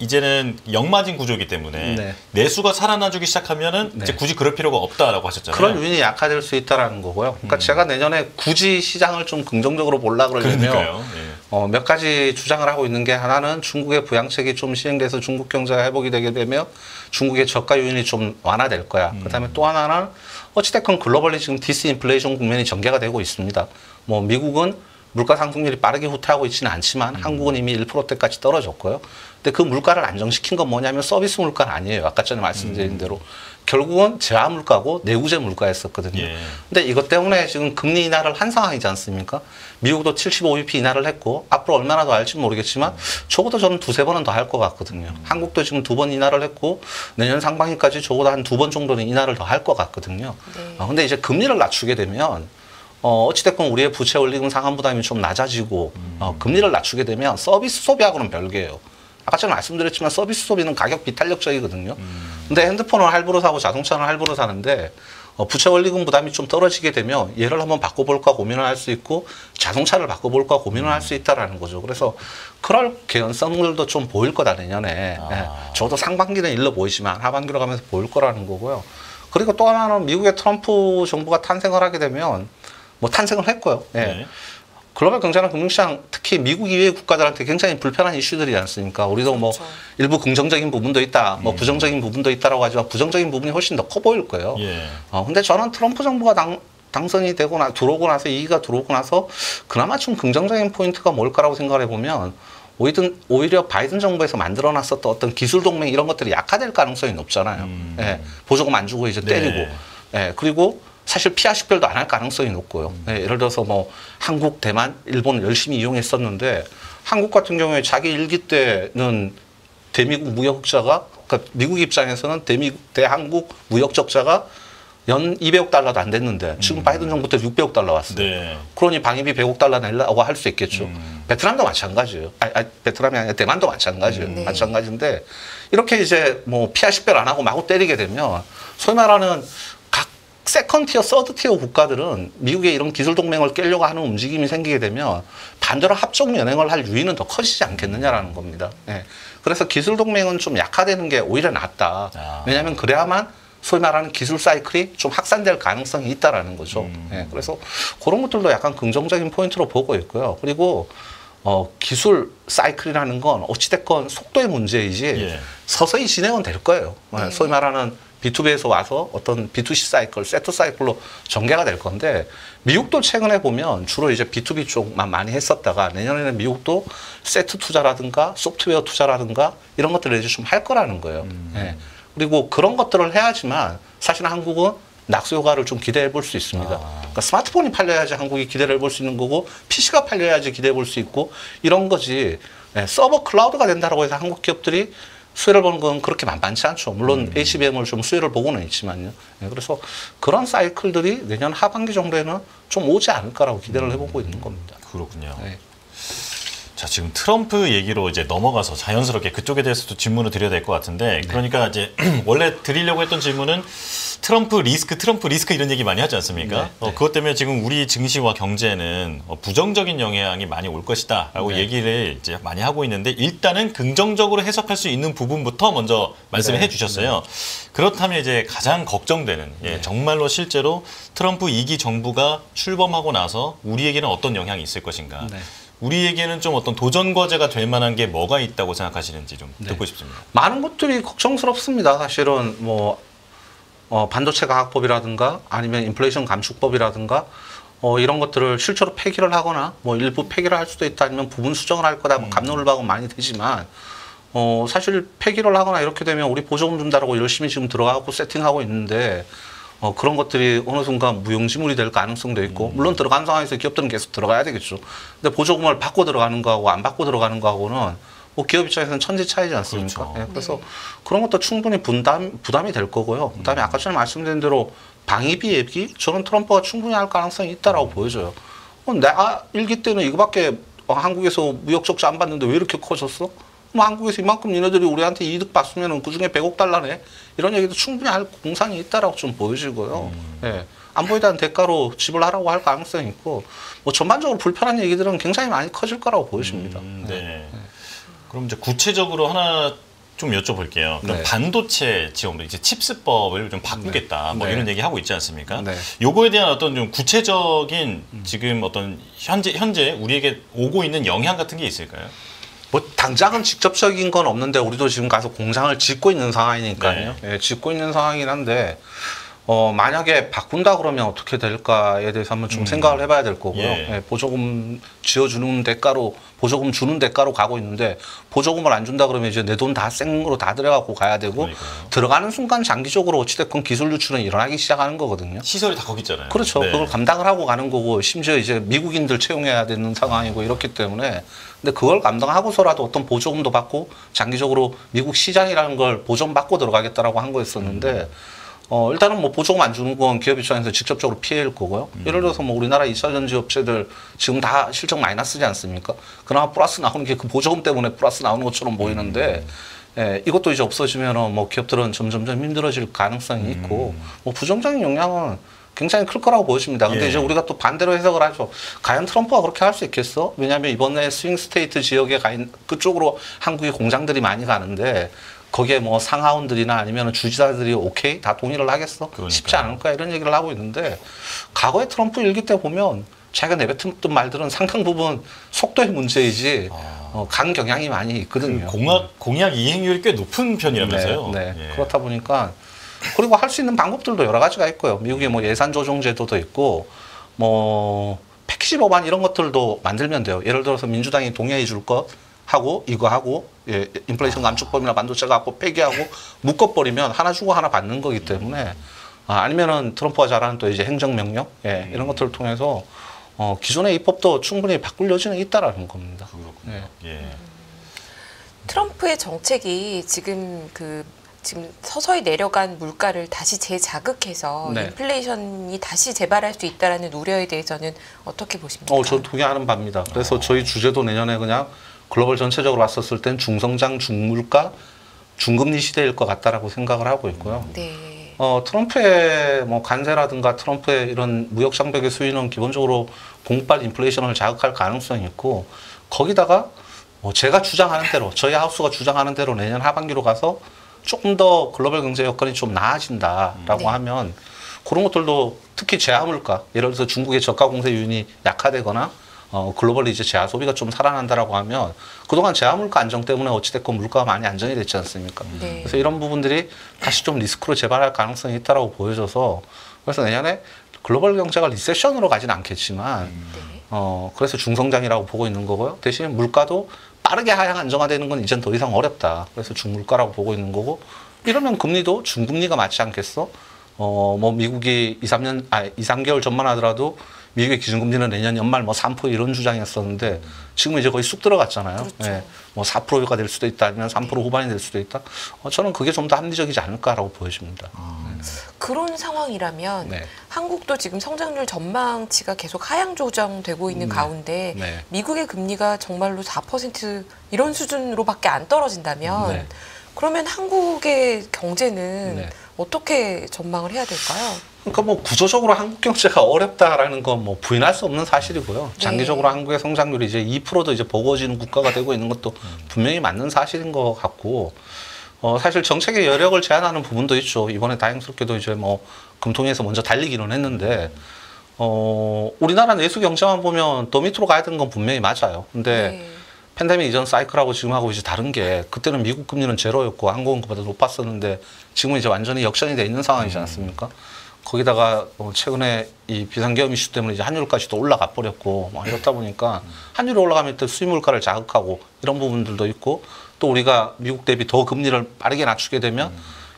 Speaker 2: 이제는 역마진 구조이기 때문에
Speaker 1: 네.
Speaker 2: 내수가 살아나주기 시작하면은
Speaker 1: 네.
Speaker 2: 이제 굳이 그럴 필요가 없다라고 하셨잖아요.
Speaker 1: 그런 요인이 약화될 수 있다라는 거고요. 그러니까 제가 내년에 굳이 시장을 좀 긍정적으로 보려고 그러려면
Speaker 2: 그러니까요. 예.
Speaker 1: 몇 가지 주장을 하고 있는 게 하나는 중국의 부양책이 좀 시행돼서 중국 경제가 회복이 되게 되면 중국의 저가 요인이 좀 완화될 거야. 그다음에 또 하나는 어찌됐건 글로벌리 지금 디스인플레이션 국면이 전개가 되고 있습니다. 뭐 미국은 물가 상승률이 빠르게 후퇴하고 있지는 않지만 한국은 이미 1%대까지 떨어졌고요. 근데 그 물가를 안정시킨 건 뭐냐면 서비스 물가는 아니에요. 아까 전에 말씀드린 대로. 결국은 재화 물가고 내구재 물가였었거든요.
Speaker 2: 예.
Speaker 1: 근데 이것 때문에 지금 금리 인하를 한 상황이지 않습니까? 미국도 75bp 인하를 했고 앞으로 얼마나 더 할지 모르겠지만 적어도 저는 두세 번은 더 할 것 같거든요. 한국도 지금 2번 인하를 했고 내년 상반기까지 적어도 한 2번 정도는 인하를 더 할 것 같거든요.
Speaker 3: 네.
Speaker 1: 근데 이제 금리를 낮추게 되면 어찌됐건 우리의 부채 원리금 상환 부담이 좀 낮아지고 금리를 낮추게 되면 서비스 소비하고는 별개예요. 아까 전에 말씀드렸지만 서비스 소비는 가격 비탄력적이거든요. 근데 핸드폰을 할부로 사고 자동차는 할부로 사는데 부채 원리금 부담이 좀 떨어지게 되면 얘를 한번 바꿔볼까 고민을 할 수 있고 자동차를 바꿔볼까 고민을 할 수 있다라는 거죠. 그래서 그럴 개연성들도 좀 보일 거다 내년에. 예. 저도 상반기는 일러 보이지만 하반기로 가면서 보일 거라는 거고요. 그리고 또 하나는 미국의 트럼프 정부가 탄생을 하게 되면 뭐 탄생을 했고요. 예.
Speaker 2: 네.
Speaker 1: 글로벌 경제나 금융시장 특히 미국 이외의 국가들한테 굉장히 불편한 이슈들이지 않습니까? 우리도 뭐
Speaker 3: 그렇죠.
Speaker 1: 일부 긍정적인 부분도 있다, 뭐 부정적인 부분도 있다라고 하지만 부정적인 부분이 훨씬 더 커 보일 거예요.
Speaker 2: 예.
Speaker 1: 근데 저는 트럼프 정부가 당선이 되고 들어오고 나서 이기가 들어오고 나서 그나마 좀 긍정적인 포인트가 뭘까라고 생각을 해보면 오히려 바이든 정부에서 만들어놨었던 어떤 기술 동맹 이런 것들이 약화될 가능성이 높잖아요. 예, 보조금 안 주고 이제 때리고,
Speaker 2: 네.
Speaker 1: 예, 그리고 사실 피하 식별도 안 할 가능성이 높고요. 예, 예를 들어서 뭐 한국, 대만, 일본을 열심히 이용했었는데 한국 같은 경우에 자기 일기 때는 대미국 무역 흑자가 그러니까 미국 입장에서는 대한국 무역 적자가 연 200억 달러도 안 됐는데 지금 바이든 정부 때 600억 달러 왔어요.
Speaker 2: 네.
Speaker 1: 그러니 방위비 100억 달러 내려고 할 수 있겠죠. 베트남도 마찬가지예요. 베트남이 아니라 대만도 마찬가지예요.
Speaker 3: 네.
Speaker 1: 마찬가지인데 이렇게 이제 뭐 피하 식별 안 하고 마구 때리게 되면 소위 말하는 각 세컨티어, 서드티어 국가들은 미국의 이런 기술 동맹을 깨려고 하는 움직임이 생기게 되면 반대로 합종 연행을 할 유인은 더 커지지 않겠느냐라는 겁니다. 예. 그래서 기술 동맹은 좀 약화되는 게 오히려 낫다. 왜냐하면 그래야만 소위 말하는 기술 사이클이 좀 확산될 가능성이 있다라는 거죠. 예, 그래서 그런 것들도 약간 긍정적인 포인트로 보고 있고요. 그리고 기술 사이클이라는 건 어찌됐건 속도의 문제이지
Speaker 2: 예.
Speaker 1: 서서히 진행은 될 거예요.
Speaker 3: 네.
Speaker 1: 소위 말하는 B2B에서 와서 어떤 B2C 사이클, 세트 사이클로 전개가 될 건데 미국도 최근에 보면 주로 이제 B2B 쪽만 많이 했었다가 내년에는 미국도 세트 투자라든가 소프트웨어 투자라든가 이런 것들을 이제 좀 할 거라는 거예요. 예. 그리고 그런 것들을 해야지만 사실 한국은 낙수 효과를 좀 기대해 볼 수 있습니다. 그러니까 스마트폰이 팔려야지 한국이 기대를 해볼 수 있는 거고 PC가 팔려야지 기대해 볼 수 있고 이런 거지. 예, 서버 클라우드가 된다고 해서 한국 기업들이 수혜를 보는 건 그렇게 만만치 않죠. 물론 HBM을 좀 수혜를 보고는 있지만요. 예, 그래서 그런 사이클들이 내년 하반기 정도에는 좀 오지 않을까라고 기대를 해보고 있는 겁니다.
Speaker 2: 그렇군요.
Speaker 1: 예.
Speaker 2: 자, 지금 트럼프 얘기로 이제 넘어가서 자연스럽게 그쪽에 대해서도 질문을 드려야 될 것 같은데, 그러니까 이제 원래 드리려고 했던 질문은 트럼프 리스크 이런 얘기 많이 하지 않습니까?
Speaker 1: 네.
Speaker 2: 그것 때문에 지금 우리 증시와 경제는 부정적인 영향이 많이 올 것이다라고
Speaker 1: 네.
Speaker 2: 얘기를 이제 많이 하고 있는데 일단은 긍정적으로 해석할 수 있는 부분부터 먼저 말씀을
Speaker 1: 네.
Speaker 2: 해주셨어요. 그렇다면 이제 가장 걱정되는 정말로 실제로 트럼프 2기 정부가 출범하고 나서 우리에게는 어떤 영향이 있을 것인가?
Speaker 1: 네.
Speaker 2: 우리에게는 좀 어떤 도전 과제가 될 만한 게 뭐가 있다고 생각하시는지 좀 듣고 싶습니다.
Speaker 1: 많은 것들이 걱정스럽습니다. 사실은 뭐 반도체 가학법이라든가 아니면 인플레이션 감축법이라든가 이런 것들을 실제로 폐기를 하거나 뭐 일부 폐기를 할 수도 있다 아니면 부분 수정을 할 거다 뭐 갑론을박은 많이 되지만 사실 폐기를 하거나 이렇게 되면 우리 보조금 준다라고 열심히 지금 들어가고 세팅하고 있는데 그런 것들이 어느 순간 무용지물이 될 가능성도 있고 물론 들어간 상황에서 기업들은 계속 들어가야 되겠죠. 근데 보조금을 받고 들어가는 거하고 안 받고 들어가는 거하고는 뭐 기업 입장에서는 천지 차이지 않습니까?
Speaker 2: 그렇죠.
Speaker 1: 예, 그래서 그런 것도 충분히 부담이 될 거고요. 그다음에 아까 전에 말씀드린 대로 방위비 예비 저는 트럼프가 충분히 할 가능성이 있다라고 보여져요. 내가 일기 때는 이거밖에 한국에서 무역 적자 안 받는데 왜 이렇게 커졌어? 뭐 한국에서 이만큼 니네들이 우리한테 이득 봤으면은 그중에 100억 달러네 이런 얘기도 충분히 할 공산이 있다라고 좀 보여지고요. 예. 안보에 대한 대가로 지불하라고 할 가능성이 있고 뭐 전반적으로 불편한 얘기들은 굉장히 많이 커질 거라고 보여집니다.
Speaker 2: 네. 그럼 이제 구체적으로 하나 좀 여쭤볼게요. 그럼
Speaker 1: 네.
Speaker 2: 반도체 지원도 이제 칩스법을 좀 바꾸겠다 뭐
Speaker 1: 네.
Speaker 2: 이런 얘기 하고 있지 않습니까?
Speaker 1: 네.
Speaker 2: 요거에 대한 어떤 좀 구체적인 지금 어떤 현재 우리에게 오고 있는 영향 같은 게 있을까요?
Speaker 1: 뭐 당장은 직접적인 건 없는데 우리도 지금 가서 공장을 짓고 있는 상황이니까요. 예, 짓고 있는 상황이긴 한데 만약에 바꾼다 그러면 어떻게 될까에 대해서 한번 좀 생각을 해봐야 될 거고요.
Speaker 2: 예.
Speaker 1: 예, 보조금 지어주는 대가로, 보조금 주는 대가로 가고 있는데, 보조금을 안 준다 그러면 이제 내 돈 다 생으로 다 들어가고 가야 되고,
Speaker 2: 그러니까요.
Speaker 1: 들어가는 순간 장기적으로 어찌됐건 기술 유출은 일어나기 시작하는 거거든요.
Speaker 2: 시설이 다 거기 있잖아요.
Speaker 1: 그렇죠.
Speaker 2: 네.
Speaker 1: 그걸 감당을 하고 가는 거고, 심지어 이제 미국인들 채용해야 되는 상황이고 이렇기 때문에, 근데 그걸 감당하고서라도 어떤 보조금도 받고 장기적으로 미국 시장이라는 걸 보존받고 들어가겠다라고 한 거였었는데, 일단은 뭐 보조금 안 주는 건 기업 입장에서 직접적으로 피해일 거고요. 예를 들어서 뭐 우리나라 2차 전지 업체들 지금 다 실적 마이너스지 않습니까? 그나마 플러스 나오는 게 그 보조금 때문에 플러스 나오는 것처럼 보이는데, 예, 이것도 이제 없어지면 뭐 기업들은 점점점 힘들어질 가능성이 있고, 뭐 부정적인 영향은 굉장히 클 거라고 보여집니다. 근데
Speaker 2: 예.
Speaker 1: 이제 우리가 또 반대로 해석을 하죠. 과연 트럼프가 그렇게 할 수 있겠어? 왜냐하면 이번에 스윙 스테이트 지역에 가 있는 그쪽으로 한국의 공장들이 많이 가는데, 거기에 뭐 상하원들이나 아니면 주지사들이 오케이 다 동의를 하겠어?
Speaker 2: 그러니까요.
Speaker 1: 쉽지 않을 거야 이런 얘기를 하고 있는데, 과거에 트럼프 일기 때 보면 자기가 내뱉었던 말들은 상당 부분 속도의 문제이지 간 경향이 많이 있거든요.
Speaker 2: 공약 이행률이 꽤 높은 편이라면서요.
Speaker 1: 네, 네.
Speaker 2: 예.
Speaker 1: 그렇다 보니까, 그리고 할 수 있는 방법들도 여러 가지가 있고요. 미국에 뭐 예산 조정 제도도 있고, 뭐 패키지 법안 이런 것들도 만들면 돼요. 예를 들어서 민주당이 동의해 줄 것 하고 이거 하고, 예, 인플레이션 감축법이나 반도체 갖고 폐기하고 묶어버리면 하나 주고 하나 받는 거기 때문에, 아니면은 트럼프가 잘하는 또 이제 행정명령, 예, 이런 것들을 통해서 기존의 입법도 충분히 바꿀 여지는 있다라는 겁니다.
Speaker 2: 그렇군요.
Speaker 1: 예.
Speaker 2: 예.
Speaker 3: 트럼프의 정책이 지금 서서히 내려간 물가를 다시 재자극해서
Speaker 1: 네.
Speaker 3: 인플레이션이 다시 재발할 수 있다라는 우려에 대해서는 어떻게 보십니까?
Speaker 1: 저 동의하는 바입니다. 그래서 저희 주제도 내년에 그냥 글로벌 전체적으로 봤었을 땐 중성장, 중물가, 중금리 시대일 것 같다라고 생각을 하고 있고요.
Speaker 3: 네.
Speaker 1: 트럼프의 뭐 관세라든가 트럼프의 이런 무역 장벽의 수위는 기본적으로 공급발 인플레이션을 자극할 가능성이 있고, 거기다가 제가 주장하는 대로, 저희 하우스가 주장하는 대로 내년 하반기로 가서 조금 더 글로벌 경제 여건이 좀 나아진다라고
Speaker 3: 네.
Speaker 1: 하면, 그런 것들도 특히 제화물가, 예를 들어서 중국의 저가 공세 유인이 약화되거나 글로벌리 이제 제화 소비가 좀 살아난다라고 하면, 그동안 제화물가 안정 때문에 어찌됐건 물가가 많이 안정이 됐지 않습니까?
Speaker 3: 네.
Speaker 1: 그래서 이런 부분들이 다시 좀 리스크로 재발할 가능성이 있다라고 보여져서, 그래서 내년에 글로벌 경제가 리세션으로 가진 않겠지만,
Speaker 3: 네.
Speaker 1: 그래서 중성장이라고 보고 있는 거고요. 대신 물가도 빠르게 하향 안정화되는 건 이젠 더 이상 어렵다. 그래서 중물가라고 보고 있는 거고, 이러면 금리도 중금리가 맞지 않겠어? 뭐 미국이 2, 3개월 전만 하더라도 미국의 기준금리는 내년 연말 뭐 3% 이런 주장이었었는데, 지금 이제 거의 쑥 들어갔잖아요.
Speaker 3: 그렇죠.
Speaker 1: 예, 뭐 4%가 될 수도 있다, 아니면 3% 후반이 될 수도 있다. 저는 그게 좀 더 합리적이지 않을까라고 보여집니다.
Speaker 3: 그런 상황이라면
Speaker 1: 네.
Speaker 3: 한국도 지금 성장률 전망치가 계속 하향 조정되고 있는 가운데
Speaker 1: 네.
Speaker 3: 미국의 금리가 정말로 4% 이런 수준으로밖에 안 떨어진다면
Speaker 1: 네.
Speaker 3: 그러면 한국의 경제는
Speaker 1: 네.
Speaker 3: 어떻게 전망을 해야 될까요?
Speaker 1: 그러니까 뭐 구조적으로 한국 경제가 어렵다라는 건 뭐 부인할 수 없는 사실이고요. 장기적으로 한국의 성장률이 이제 2%도 이제 버거워지는 국가가 되고 있는 것도 분명히 맞는 사실인 것 같고, 사실 정책의 여력을 제한하는 부분도 있죠. 이번에 다행스럽게도 이제 뭐 금통위에서 먼저 달리기는 했는데, 우리나라 내수 경제만 보면 더 밑으로 가야 되는 건 분명히 맞아요. 근데
Speaker 3: 네.
Speaker 1: 팬데믹 이전 사이클하고 지금하고 이제 다른 게, 그때는 미국 금리는 제로였고 한국은보다 높았었는데, 지금은 이제 완전히 역전이 돼 있는 상황이지 않습니까? 거기다가 최근에 이 비상계엄 이슈 때문에 이제 환율까지도 올라가 버렸고, 뭐 이렇다 보니까 환율이 올라가면 또 수입 물가를 자극하고 이런 부분들도 있고, 또 우리가 미국 대비 더 금리를 빠르게 낮추게 되면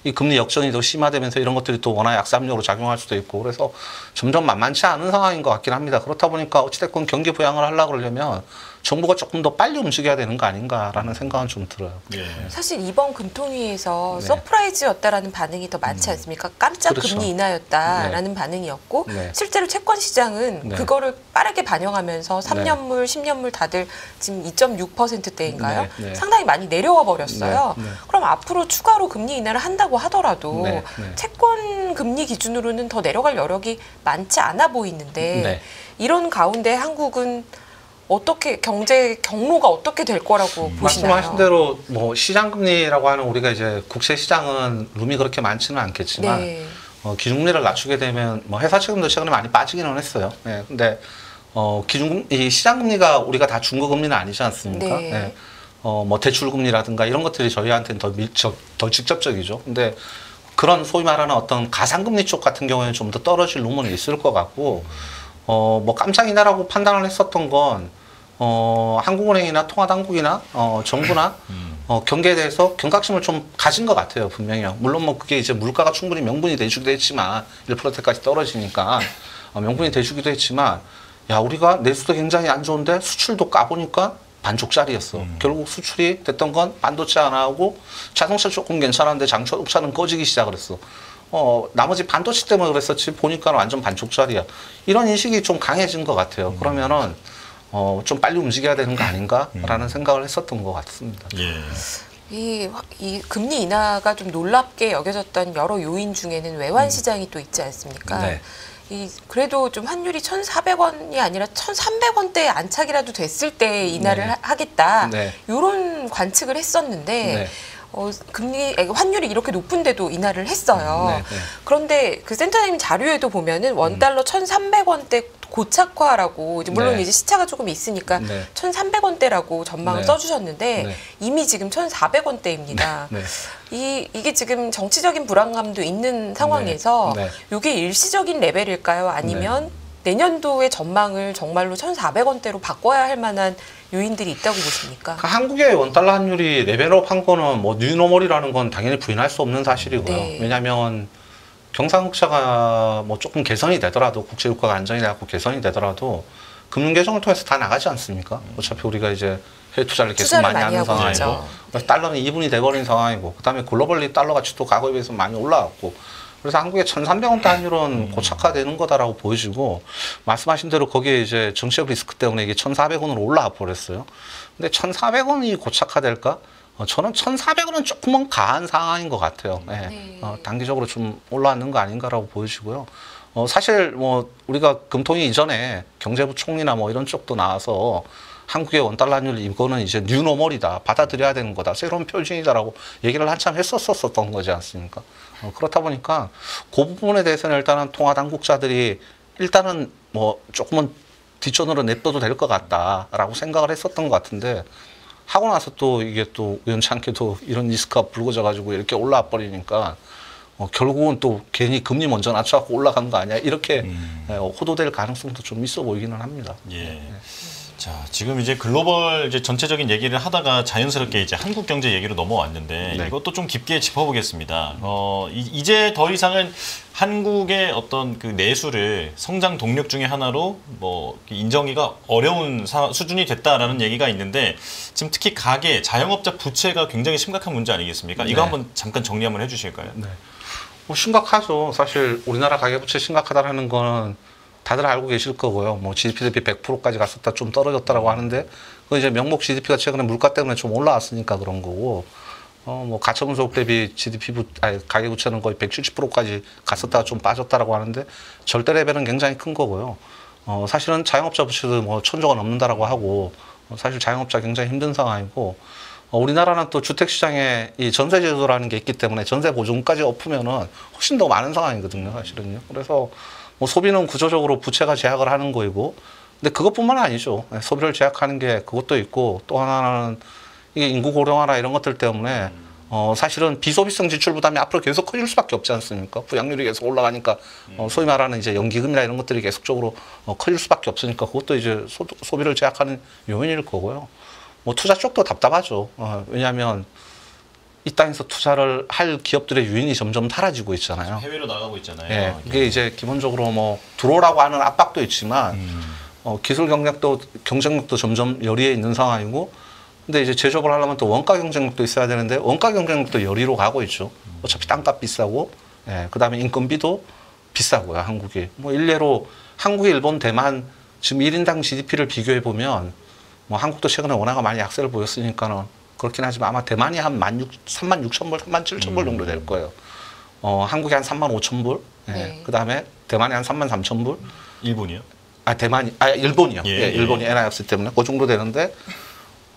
Speaker 1: 이 금리 역전이 더 심화되면서 이런 것들이 또 원화 약세 압력으로 작용할 수도 있고, 그래서 점점 만만치 않은 상황인 것 같긴 합니다. 그렇다 보니까 어찌됐건 경기 부양을 하려고 그러려면 정부가 조금 더 빨리 움직여야 되는 거 아닌가라는 생각은 좀 들어요.
Speaker 2: 예.
Speaker 3: 사실 이번 금통위에서
Speaker 1: 네.
Speaker 3: 서프라이즈였다라는 반응이 더 많지 않습니까? 깜짝
Speaker 1: 그렇죠.
Speaker 3: 금리 인하였다라는 반응이었고,
Speaker 1: 네.
Speaker 3: 실제로 채권 시장은
Speaker 1: 네.
Speaker 3: 그거를 빠르게 반영하면서 3년물, 10년물 다들 지금 2.6%대인가요?
Speaker 1: 네. 네.
Speaker 3: 상당히 많이 내려와 버렸어요.
Speaker 1: 네. 네.
Speaker 3: 그럼 앞으로 추가로 금리 인하를 한다고 하더라도
Speaker 1: 네. 네.
Speaker 3: 채권 금리 기준으로는 더 내려갈 여력이 많지 않아 보이는데,
Speaker 1: 네.
Speaker 3: 이런 가운데 한국은 어떻게 경제 경로가 어떻게 될 거라고 보시나요?
Speaker 1: 말씀하신 대로 뭐 시장 금리라고 하는, 우리가 이제 국채 시장은 룸이 그렇게 많지는 않겠지만,
Speaker 3: 네.
Speaker 1: 기준금리를 낮추게 되면 뭐 회사 채권도 최근에 많이 빠지기는 했어요. 네. 근데 이 시장 금리가 우리가 다 준거 금리는 아니지 않습니까?
Speaker 3: 네.
Speaker 1: 뭐 대출 금리라든가 이런 것들이 저희한테는 더 직접적이죠. 근데 그런 소위 말하는 어떤 가상금리 쪽 같은 경우에는 좀 더 떨어질 루머는 있을 것 같고, 뭐 깜짝이다라고 판단을 했었던 건, 한국은행이나 통화당국이나, 정부나, 경기에 대해서 경각심을 좀 가진 것 같아요, 분명히요. 물론 뭐 그게 이제 물가가 충분히 명분이 돼주기도 했지만, 1%대까지 떨어지니까, 명분이 돼주기도 했지만, 야, 우리가 내수도 굉장히 안 좋은데 수출도 까보니까 반쪽짜리였어. 결국 수출이 됐던 건 반도체 하나 하고 자동차 조금 괜찮았는데 자동차는 꺼지기 시작을 했어. 나머지 반도체 때문에 그랬었지 보니까 완전 반쪽짜리야. 이런 인식이 좀 강해진 것 같아요. 그러면은 좀 빨리 움직여야 되는 거 아닌가라는 생각을 했었던 것 같습니다.
Speaker 2: 예.
Speaker 3: 이 금리 인하가 좀 놀랍게 여겨졌던 여러 요인 중에는 외환 시장이 또 있지 않습니까?
Speaker 1: 네.
Speaker 3: 그래도 좀 환율이 1,400원이 아니라 1,300원대에 안착이라도 됐을 때 인하를
Speaker 1: 네.
Speaker 3: 하겠다.
Speaker 1: 네.
Speaker 3: 이런 관측을 했었는데
Speaker 1: 네.
Speaker 3: 환율이 이렇게 높은데도 인하를 했어요.
Speaker 1: 네, 네.
Speaker 3: 그런데 그 센터님 자료에도 보면은 원달러 1,300원대 고착화라고 물론
Speaker 1: 네.
Speaker 3: 이제 시차가 조금 있으니까
Speaker 1: 네.
Speaker 3: 1,300원대라고 전망을
Speaker 1: 네.
Speaker 3: 써주셨는데
Speaker 1: 네.
Speaker 3: 이미 지금 1,400원대입니다.
Speaker 1: 네.
Speaker 3: 이게 지금 정치적인 불안감도 있는 상황에서
Speaker 1: 네.
Speaker 3: 이게 일시적인 레벨일까요? 아니면 내년도의 전망을 정말로 1,400원대로 바꿔야 할 만한 요인들이 있다고 보십니까?
Speaker 1: 한국의 원달러 환율이 레벨업 한 거는 뭐 뉴노멀이라는 건 당연히 부인할 수 없는 사실이고요.
Speaker 3: 네.
Speaker 1: 왜냐하면 경상국채가 뭐 조금 개선이 되더라도 국제유가가 안정이 돼갖고 개선이 되더라도 금융계정을 통해서 다 나가지 않습니까? 어차피 우리가 이제 해외 투자를 계속
Speaker 3: 투자를
Speaker 1: 많이
Speaker 3: 많이
Speaker 1: 하는
Speaker 3: 하고
Speaker 1: 상황이고
Speaker 3: 있죠.
Speaker 1: 그래서 달러는 2분이 돼버린 상황이고 그다음에 글로벌리 달러 가치도 과거에 비해서 많이 올라왔고 그래서 한국의 1,300원대 환율은 고착화되는 거다라고 보여지고 말씀하신 대로 거기에 이제 정치적 리스크 때문에 이게 1,400원으로 올라와 버렸어요. 근데 1,400원이 고착화될까? 저는 1,400원은 조금은 가한 상황인 것 같아요. 네.
Speaker 3: 네.
Speaker 1: 단기적으로 좀 올라왔는 거 아닌가라고 보여지고요. 사실 뭐 우리가 금통위 이전에 경제부총리나 뭐 이런 쪽도 나와서 한국의 원달러 환율 이거는 이제 뉴노멀이다. 받아들여야 되는 거다. 새로운 표준이다라고 얘기를 한참 했었던 거지 않습니까? 그렇다 보니까 그 부분에 대해서는 일단은 통화당국자들이 일단은 뭐 조금은 뒷전으로 냅둬도 될 것 같다라고 생각을 했었던 것 같은데 하고 나서 또 이게 또 우연찮게도 이런 리스크가 불거져 가지고 이렇게 올라와 버리니까 결국은 또 괜히 금리 먼저 낮춰갖고 올라간 거 아니야 이렇게 호도될 가능성도 좀 있어 보이기는 합니다.
Speaker 2: 예. 자, 지금 이제 글로벌 이제 전체적인 얘기를 하다가 자연스럽게 이제 한국 경제 얘기로 넘어왔는데
Speaker 1: 네.
Speaker 2: 이것도 좀 깊게 짚어보겠습니다. 이제 더 이상은 한국의 어떤 그 내수를 성장 동력 중에 하나로 뭐 인정하기가 어려운 수준이 됐다라는 얘기가 있는데 지금 특히 가계, 자영업자 부채가 굉장히 심각한 문제 아니겠습니까? 이거
Speaker 1: 네.
Speaker 2: 한번 잠깐 정리 한번 해주실까요?
Speaker 1: 네. 뭐 심각하죠. 사실 우리나라 가계부채 심각하다는 거는 다들 알고 계실 거고요. 뭐 GDP 대비 100%까지 갔었다 좀 떨어졌다라고 하는데 그 이제 명목 GDP가 최근에 물가 때문에 좀 올라왔으니까 그런 거고 뭐 가처분소득 대비 가계부채는 거의 170%까지 갔었다가 좀 빠졌다라고 하는데 절대 레벨은 굉장히 큰 거고요. 사실은 자영업자 부채도 뭐 1,000조가 넘는다라고 하고 사실 자영업자 굉장히 힘든 상황이고 우리나라는 또 주택시장에 이 전세제도라는 게 있기 때문에 전세 보증까지 엎으면은 훨씬 더 많은 상황이거든요, 사실은요. 그래서 뭐 소비는 구조적으로 부채가 제약을 하는 거이고, 근데 그것뿐만 아니죠. 소비를 제약하는 게 그것도 있고, 또 하나는 이게 인구 고령화나 이런 것들 때문에 사실은 비소비성 지출 부담이 앞으로 계속 커질 수밖에 없지 않습니까? 부양률이 계속 올라가니까 소위 말하는 이제 연기금이나 이런 것들이 계속적으로 커질 수밖에 없으니까 그것도 이제 소비를 제약하는 요인일 거고요. 뭐 투자 쪽도 답답하죠. 왜냐하면 이 땅에서 투자를 할 기업들의 유인이 점점 사라지고 있잖아요.
Speaker 2: 해외로 나가고 있잖아요.
Speaker 1: 예, 이게 이제 기본적으로 뭐 들어오라고 하는 압박도 있지만 기술 경쟁력도 점점 열의에 있는 상황이고, 근데 이제 제조업을 하려면 또 원가 경쟁력도 있어야 되는데 원가 경쟁력도 열의로 가고 있죠. 어차피 땅값 비싸고, 그다음에 인건비도 비싸고요. 한국이 뭐 일례로 한국, 일본, 대만 지금 1인당 GDP를 비교해 보면 뭐 한국도 최근에 워낙 많이 약세를 보였으니까는. 그렇긴 하지만 아마 대만이 한 36,000불, 37,000불 정도 될 거예요. 한국이 한 35,000불.
Speaker 3: 네.
Speaker 1: 그 다음에 대만이 한 33,000불.
Speaker 2: 일본이요?
Speaker 1: 일본이요.
Speaker 2: 예,
Speaker 1: 일본이 엔화 약세 때문에 그 정도 되는데,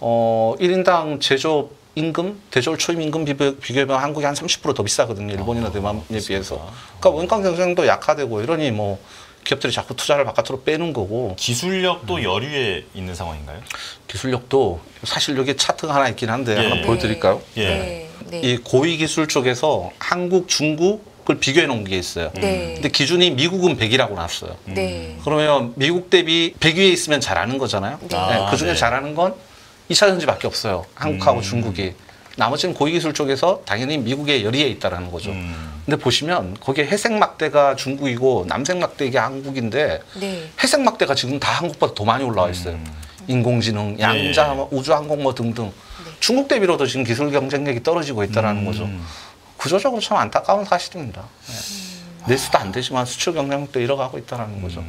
Speaker 1: 1인당 제조업 임금, 대졸 초임 임금 비교해보면 한국이 한 30% 더 비싸거든요. 일본이나 대만에 비해서. 그러니까 원가 경쟁도 약화되고 이러니 뭐 기업들이 자꾸 투자를 바깥으로 빼는 거고.
Speaker 2: 기술력도 여류에 있는 상황인가요?
Speaker 1: 기술력도 사실 여기 차트가 하나 있긴 한데
Speaker 2: 예.
Speaker 1: 한번 보여드릴까요?
Speaker 2: 예.
Speaker 3: 네. 네.
Speaker 1: 이 고위 기술 쪽에서 한국, 중국을 비교해 놓은 게 있어요.
Speaker 3: 네.
Speaker 1: 근데 기준이 미국은 100이라고 나왔어요.
Speaker 3: 네.
Speaker 1: 그러면 미국 대비 100 위에 있으면 잘하는 거잖아요.
Speaker 3: 네.
Speaker 2: 아,
Speaker 1: 그 중에
Speaker 2: 네.
Speaker 1: 잘하는 건 2차 전지밖에 없어요. 한국하고 중국이. 나머지는 고위 기술 쪽에서 당연히 미국의 열의에 있다라는 거죠. 근데 보시면 거기에 회색 막대가 중국이고 남색 막대가 한국인데
Speaker 3: 네.
Speaker 1: 회색 막대가 지금 다 한국보다 더 많이 올라와 있어요. 인공지능, 양자, 뭐 우주항공 등등. 중국 대비로도 지금 기술 경쟁력이 떨어지고 있다는 거죠. 구조적으로 참 안타까운 사실입니다. 내수도 안 되지만 수출 경쟁력도 잃어가고 있다는 거죠.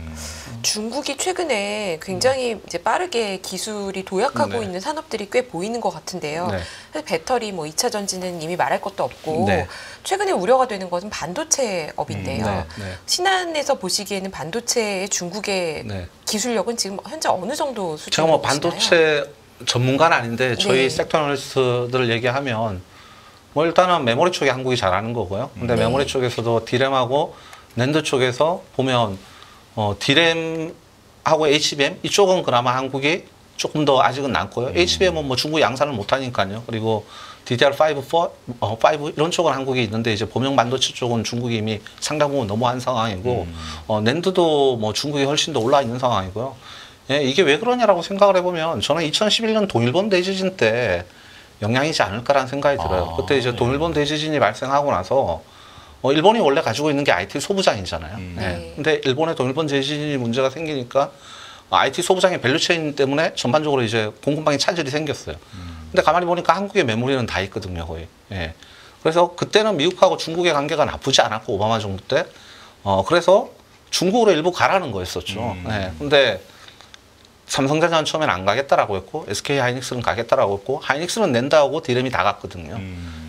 Speaker 3: 중국이 최근에 굉장히 이제 빠르게 기술이 도약하고
Speaker 1: 네.
Speaker 3: 있는 산업들이 꽤 보이는 것 같은데요.
Speaker 1: 네.
Speaker 3: 사실 배터리, 뭐 2차 전지는 이미 말할 것도 없고
Speaker 1: 네.
Speaker 3: 최근에 우려가 되는 것은 반도체업인데요.
Speaker 1: 네.
Speaker 3: 신한에서 보시기에는 반도체의 중국의
Speaker 1: 네.
Speaker 3: 기술력은 지금 현재 어느 정도
Speaker 1: 제가
Speaker 3: 수준으로
Speaker 1: 뭐
Speaker 3: 보시나요?
Speaker 1: 반도체 전문가는 아닌데 저희
Speaker 3: 네.
Speaker 1: 섹터 애널리스트들을 얘기하면 뭐 일단은 메모리 쪽에 한국이 잘하는 거고요. 근데
Speaker 3: 네.
Speaker 1: 메모리 쪽에서도 디램하고 낸드 쪽에서 보면 디램하고 HBM 이쪽은 그나마 한국이 조금 더 아직은 남고요. HBM은 뭐 중국 양산을 못 하니까요. 그리고 DDR5, 5 이런 쪽은 한국이 있는데 이제 범용 반도체 쪽은 중국이 이미 상당 부분 넘어간 상황이고 낸드도 뭐 중국이 훨씬 더 올라 있는 상황이고요. 예, 이게 왜 그러냐라고 생각을 해보면 저는 2011년 동일본 대지진 때 영향이지 않을까라는 생각이 들어요. 그때 이제
Speaker 2: 네.
Speaker 1: 동일본 대지진이 발생하고 나서 일본이 원래 가지고 있는 게 IT 소부장이잖아요.
Speaker 3: 네.
Speaker 1: 근데 일본의 동일본 대지진이 문제가 생기니까 IT 소부장의 밸류체인 때문에 전반적으로 이제 공급망에 차질이 생겼어요. 근데 가만히 보니까 한국의 메모리는 다 있거든요, 거의. 예. 그래서 그때는 미국하고 중국의 관계가 나쁘지 않았고 오바마 정부 때. 그래서 중국으로 일부 가라는 거였었죠. 예. 근데 삼성전자는 처음엔 안 가겠다라고 했고 SK 하이닉스는 가겠다라고 했고 하이닉스는 낸드하고 디램이 다 갔거든요.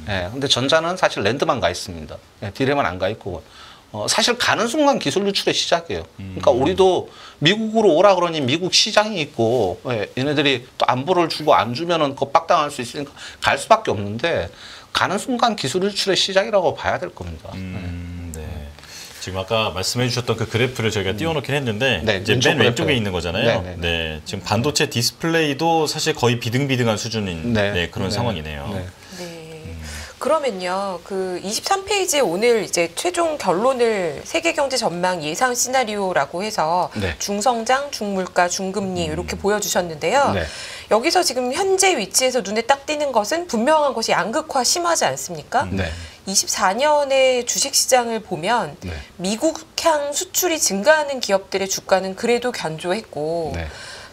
Speaker 1: 예, 근데 전자는 사실 랜드만 가 있습니다. 예, 디램은 안 가 있고 사실 가는 순간 기술 유출의 시작이에요. 그러니까 우리도 미국으로 오라 그러니 미국 시장이 있고 예, 얘네들이 또 안보를 주고 안 주면은 그 빡당할 수 있으니까 갈 수밖에 없는데 가는 순간 기술 유출의 시작이라고 봐야 될 겁니다.
Speaker 2: 네. 지금 아까 말씀해 주셨던 그 그래프를 저희가 띄워놓긴 했는데
Speaker 1: 네,
Speaker 2: 이제
Speaker 1: 왼쪽
Speaker 2: 맨 왼쪽에
Speaker 1: 그래프요.
Speaker 2: 있는 거잖아요.
Speaker 1: 네, 네,
Speaker 2: 네, 지금 반도체 디스플레이도 사실 거의 비등비등한 수준인
Speaker 1: 네,
Speaker 2: 그런
Speaker 1: 네,
Speaker 2: 상황이네요.
Speaker 1: 네.
Speaker 3: 네. 그러면요, 그 23페이지에 오늘 이제 최종 결론을 세계경제 전망 예상 시나리오라고 해서
Speaker 1: 네.
Speaker 3: 중성장, 중물가, 중금리 이렇게 보여주셨는데요.
Speaker 1: 네.
Speaker 3: 여기서 지금 현재 위치에서 눈에 딱 띄는 것은 분명한 것이 양극화 심하지 않습니까?
Speaker 1: 네.
Speaker 3: 24년의 주식시장을 보면
Speaker 1: 네.
Speaker 3: 미국향 수출이 증가하는 기업들의 주가는 그래도 견조했고
Speaker 1: 네.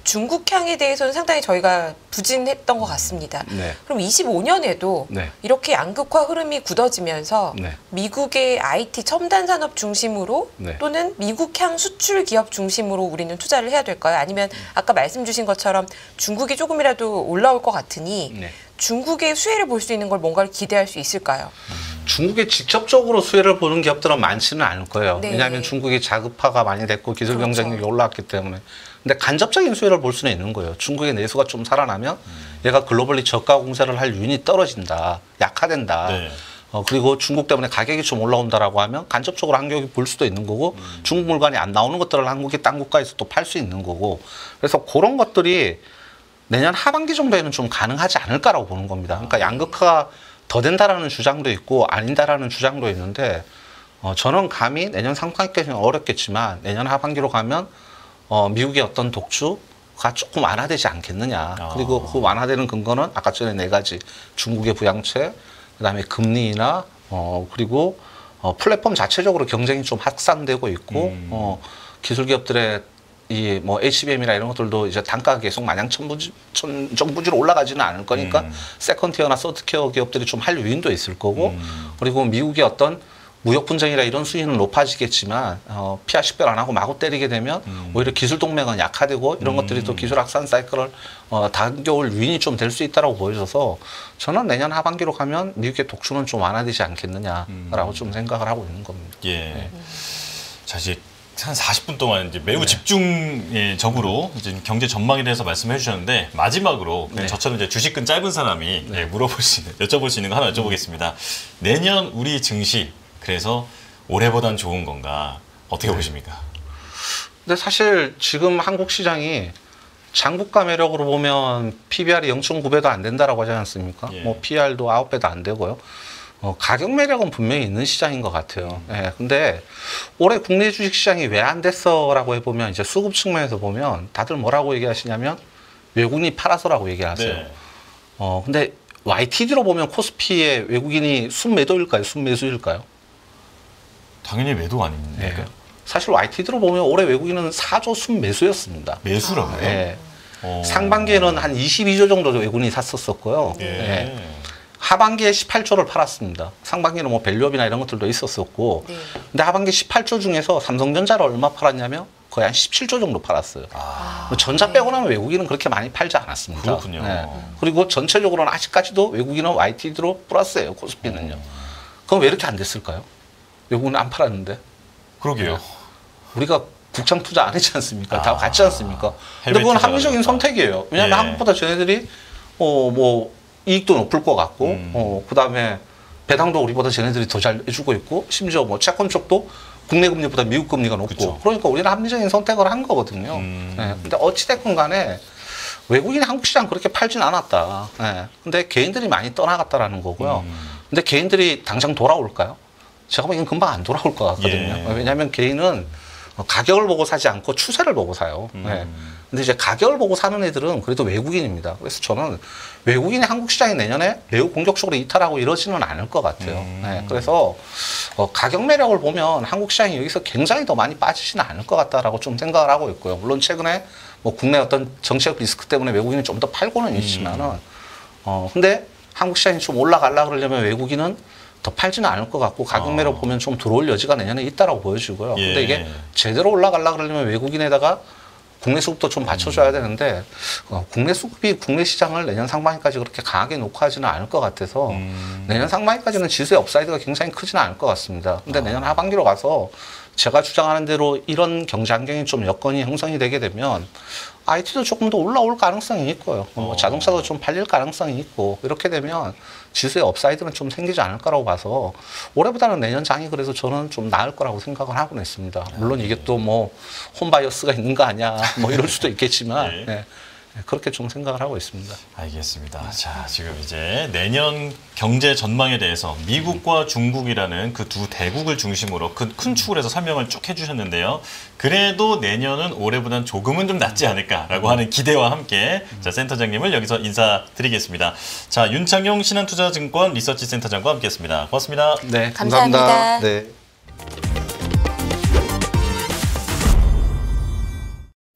Speaker 3: 중국향에 대해서는 상당히 저희가 부진했던 것 같습니다.
Speaker 1: 네.
Speaker 3: 그럼 25년에도
Speaker 1: 네.
Speaker 3: 이렇게 양극화 흐름이 굳어지면서
Speaker 1: 네.
Speaker 3: 미국의 IT 첨단 산업 중심으로
Speaker 1: 네.
Speaker 3: 또는 미국향 수출 기업 중심으로 우리는 투자를 해야 될까요? 아니면 아까 말씀 주신 것처럼 중국이 조금이라도 올라올 것 같으니
Speaker 1: 네.
Speaker 3: 중국의 수혜를 볼 수 있는 걸 뭔가를 기대할 수 있을까요?
Speaker 1: 중국에 직접적으로 수혜를 보는 기업들은 많지는 않을 거예요.
Speaker 3: 네.
Speaker 1: 왜냐하면 중국이 자급화가 많이 됐고 기술
Speaker 3: 그렇죠.
Speaker 1: 경쟁력이 올라왔기 때문에. 근데 간접적인 수혜를 볼 수는 있는 거예요. 중국의 내수가 좀 살아나면 얘가 글로벌리 저가 공세를 할 유인이 떨어진다, 약화된다.
Speaker 2: 네.
Speaker 1: 그리고 중국 때문에 가격이 좀 올라온다라고 하면 간접적으로 한국이 볼 수도 있는 거고 중국 물건이 안 나오는 것들을 한국이 딴 국가에서 또 팔 수 있는 거고 그래서 그런 것들이 내년 하반기 정도에는 좀 가능하지 않을까라고 보는 겁니다. 그러니까 양극화가 더 된다라는 주장도 있고 아닌다라는 주장도 있는데 저는 감히 내년 상반기까지는 어렵겠지만 내년 하반기로 가면 미국의 어떤 독주가 조금 완화되지 않겠느냐. 그리고 그 완화되는 근거는 아까 전에 네 가지 중국의 부양책, 그다음에 금리나 그리고 플랫폼 자체적으로 경쟁이 좀 확산되고 있고 기술 기업들의 이 뭐 HBM이나 이런 것들도 이제 단가가 계속 마냥 정부지로 올라가지는 않을 거니까 세컨티어나 서드티어 기업들이 좀 할 요인도 있을 거고 그리고 미국의 어떤 무역 분쟁이라 이런 수위는 높아지겠지만 피하 식별 안 하고 마구 때리게 되면 오히려 기술 동맹은 약화되고 이런 것들이 또 기술 확산 사이클을 당겨올 요인이 좀 될 수 있다라고 보여져서 저는 내년 하반기로 가면 미국의 독주는 좀 완화되지 않겠느냐라고 좀 생각을 하고 있는 겁니다.
Speaker 2: 예.
Speaker 1: 네.
Speaker 2: 자, 이제 한 40분 동안 이제 매우 집중적으로 이제 경제 전망에 대해서 말씀해 주셨는데 마지막으로 그냥
Speaker 1: 네.
Speaker 2: 저처럼 이제 주식근 짧은 사람이 여쭤볼 수 있는 거 하나 여쭤보겠습니다. 내년 우리 증시 그래서 올해보단 좋은 건가 어떻게 보십니까?
Speaker 1: 근데 사실 지금 한국 시장이 장국가 매력으로 보면 PBR이 0.9배도 안 된다라고 하지 않습니까?
Speaker 2: 예.
Speaker 1: 뭐 PR도 9배도 안 되고요. 가격 매력은 분명히 있는 시장인 것 같아요. 예, 근데 올해 국내 주식 시장이 왜 안 됐어라고 해보면 이제 수급 측면에서 보면 다들 뭐라고 얘기하시냐면 외국인이 팔아서라고 얘기하세요.
Speaker 2: 네.
Speaker 1: 근데 YTD로 보면 코스피의 외국인이 순매도일까요? 순매수일까요?
Speaker 2: 당연히 매도 아닙니까?
Speaker 1: 예. 사실 YTD로 보면 올해 외국인은 4조 순매수였습니다.
Speaker 2: 매수라고요?
Speaker 1: 예.
Speaker 2: 어.
Speaker 1: 상반기에는 한 22조 정도 외국인이 샀었었고요.
Speaker 2: 예.
Speaker 1: 예. 하반기에 18조를 팔았습니다. 상반기는 뭐 밸류업이나 이런 것들도 있었었고,
Speaker 3: 네.
Speaker 1: 근데 하반기 18조 중에서 삼성전자를 얼마 팔았냐면 거의 한 17조 정도 팔았어요. 뭐 전자 빼고 나면 외국인은 그렇게 많이 팔지 않았습니다.
Speaker 2: 그렇군요.
Speaker 1: 그리고 전체적으로는 아직까지도 외국인은 YTD로 플러스예요. 코스피는요. 그럼 왜 이렇게 안 됐을까요? 외국인은 안 팔았는데.
Speaker 2: 그러게요.
Speaker 1: 우리가 국장 투자 안 했지 않습니까? 다 같지 않습니까? 근데
Speaker 2: 해외
Speaker 1: 그건
Speaker 2: 투자가
Speaker 1: 합리적인
Speaker 2: 그러니까.
Speaker 1: 선택이에요. 왜냐하면
Speaker 2: 예.
Speaker 1: 한국보다 쟤네들이 뭐 이익도 높을 것 같고, 그다음에 배당도 우리보다 쟤네들이 더 잘 해주고 있고, 심지어 뭐 채권 쪽도 국내 금리보다 미국 금리가 높고,
Speaker 2: 그쵸.
Speaker 1: 그러니까 우리는 합리적인 선택을 한 거거든요. 예. 근데 어찌됐건 간에 외국인이 한국 시장 그렇게 팔진 않았다. 예. 근데 개인들이 많이 떠나갔다라는 거고요. 근데 개인들이 당장 돌아올까요? 제가 보기엔 금방 안 돌아올 것 같거든요.
Speaker 2: 예.
Speaker 1: 왜냐하면 개인은 가격을 보고 사지 않고 추세를 보고 사요. 예. 근데 이제 가격을 보고 사는 애들은 그래도 외국인입니다. 그래서 저는 외국인이 한국 시장이 내년에 매우 공격적으로 이탈하고 이러지는 않을 것 같아요. 예. 그래서 가격 매력을 보면 한국 시장이 여기서 굉장히 더 많이 빠지지는 않을 것 같다라고 좀 생각을 하고 있고요. 물론 최근에 뭐 국내 어떤 정책 리스크 때문에 외국인이 좀 더 팔고는 있지만은, 근데 한국 시장이 좀 올라가려 그러려면 외국인은 더 팔지는 않을 것 같고 가격 매력 보면 좀 들어올 여지가 내년에 있다라고 보여지고요.
Speaker 2: 예.
Speaker 1: 근데 이게 제대로 올라가려 그러려면 외국인에다가 국내 수급도 좀 받쳐줘야 되는데 국내 수급이 국내 시장을 내년 상반기까지 그렇게 강하게 놓고 하지는 않을 것 같아서 내년 상반기까지는 지수의 업사이드가 굉장히 크지는 않을 것 같습니다. 근데 내년 하반기로 가서 제가 주장하는 대로 이런 경제 환경이 좀 여건이 형성이 되게 되면 IT도 조금 더 올라올 가능성이 있고요. 뭐 자동차도 좀 팔릴 가능성이 있고 이렇게 되면 지수의 업사이드는 좀 생기지 않을 거라고 봐서 올해보다는 내년 장이 그래서 저는 좀 나을 거라고 생각을 하고는 있습니다. 물론 이게 또 뭐 홈바이어스가 있는 거 아니야 뭐 이럴 수도 있겠지만
Speaker 2: 네.
Speaker 1: 그렇게 좀 생각을 하고 있습니다.
Speaker 2: 알겠습니다. 자, 지금 이제 내년 경제 전망에 대해서 미국과 중국이라는 그 두 대국을 중심으로 큰 축을 해서 설명을 쭉 해주셨는데요. 그래도 내년은 올해보다는 조금은 좀 낫지 않을까라고 하는 기대와 함께 자, 센터장님을 여기서 인사드리겠습니다. 자, 윤창용 신한투자증권 리서치 센터장과 함께했습니다. 고맙습니다.
Speaker 1: 네,
Speaker 3: 감사합니다.
Speaker 1: 네.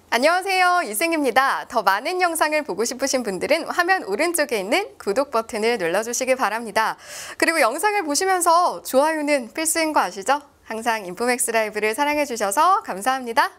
Speaker 4: 안녕하세요, 이승입니다. 더 많은 영상을 보고 싶으신 분들은 화면 오른쪽에 있는 구독 버튼을 눌러주시기 바랍니다. 그리고 영상을 보시면서 좋아요는 필수인 거 아시죠? 항상 인포맥스 라이브를 사랑해주셔서 감사합니다.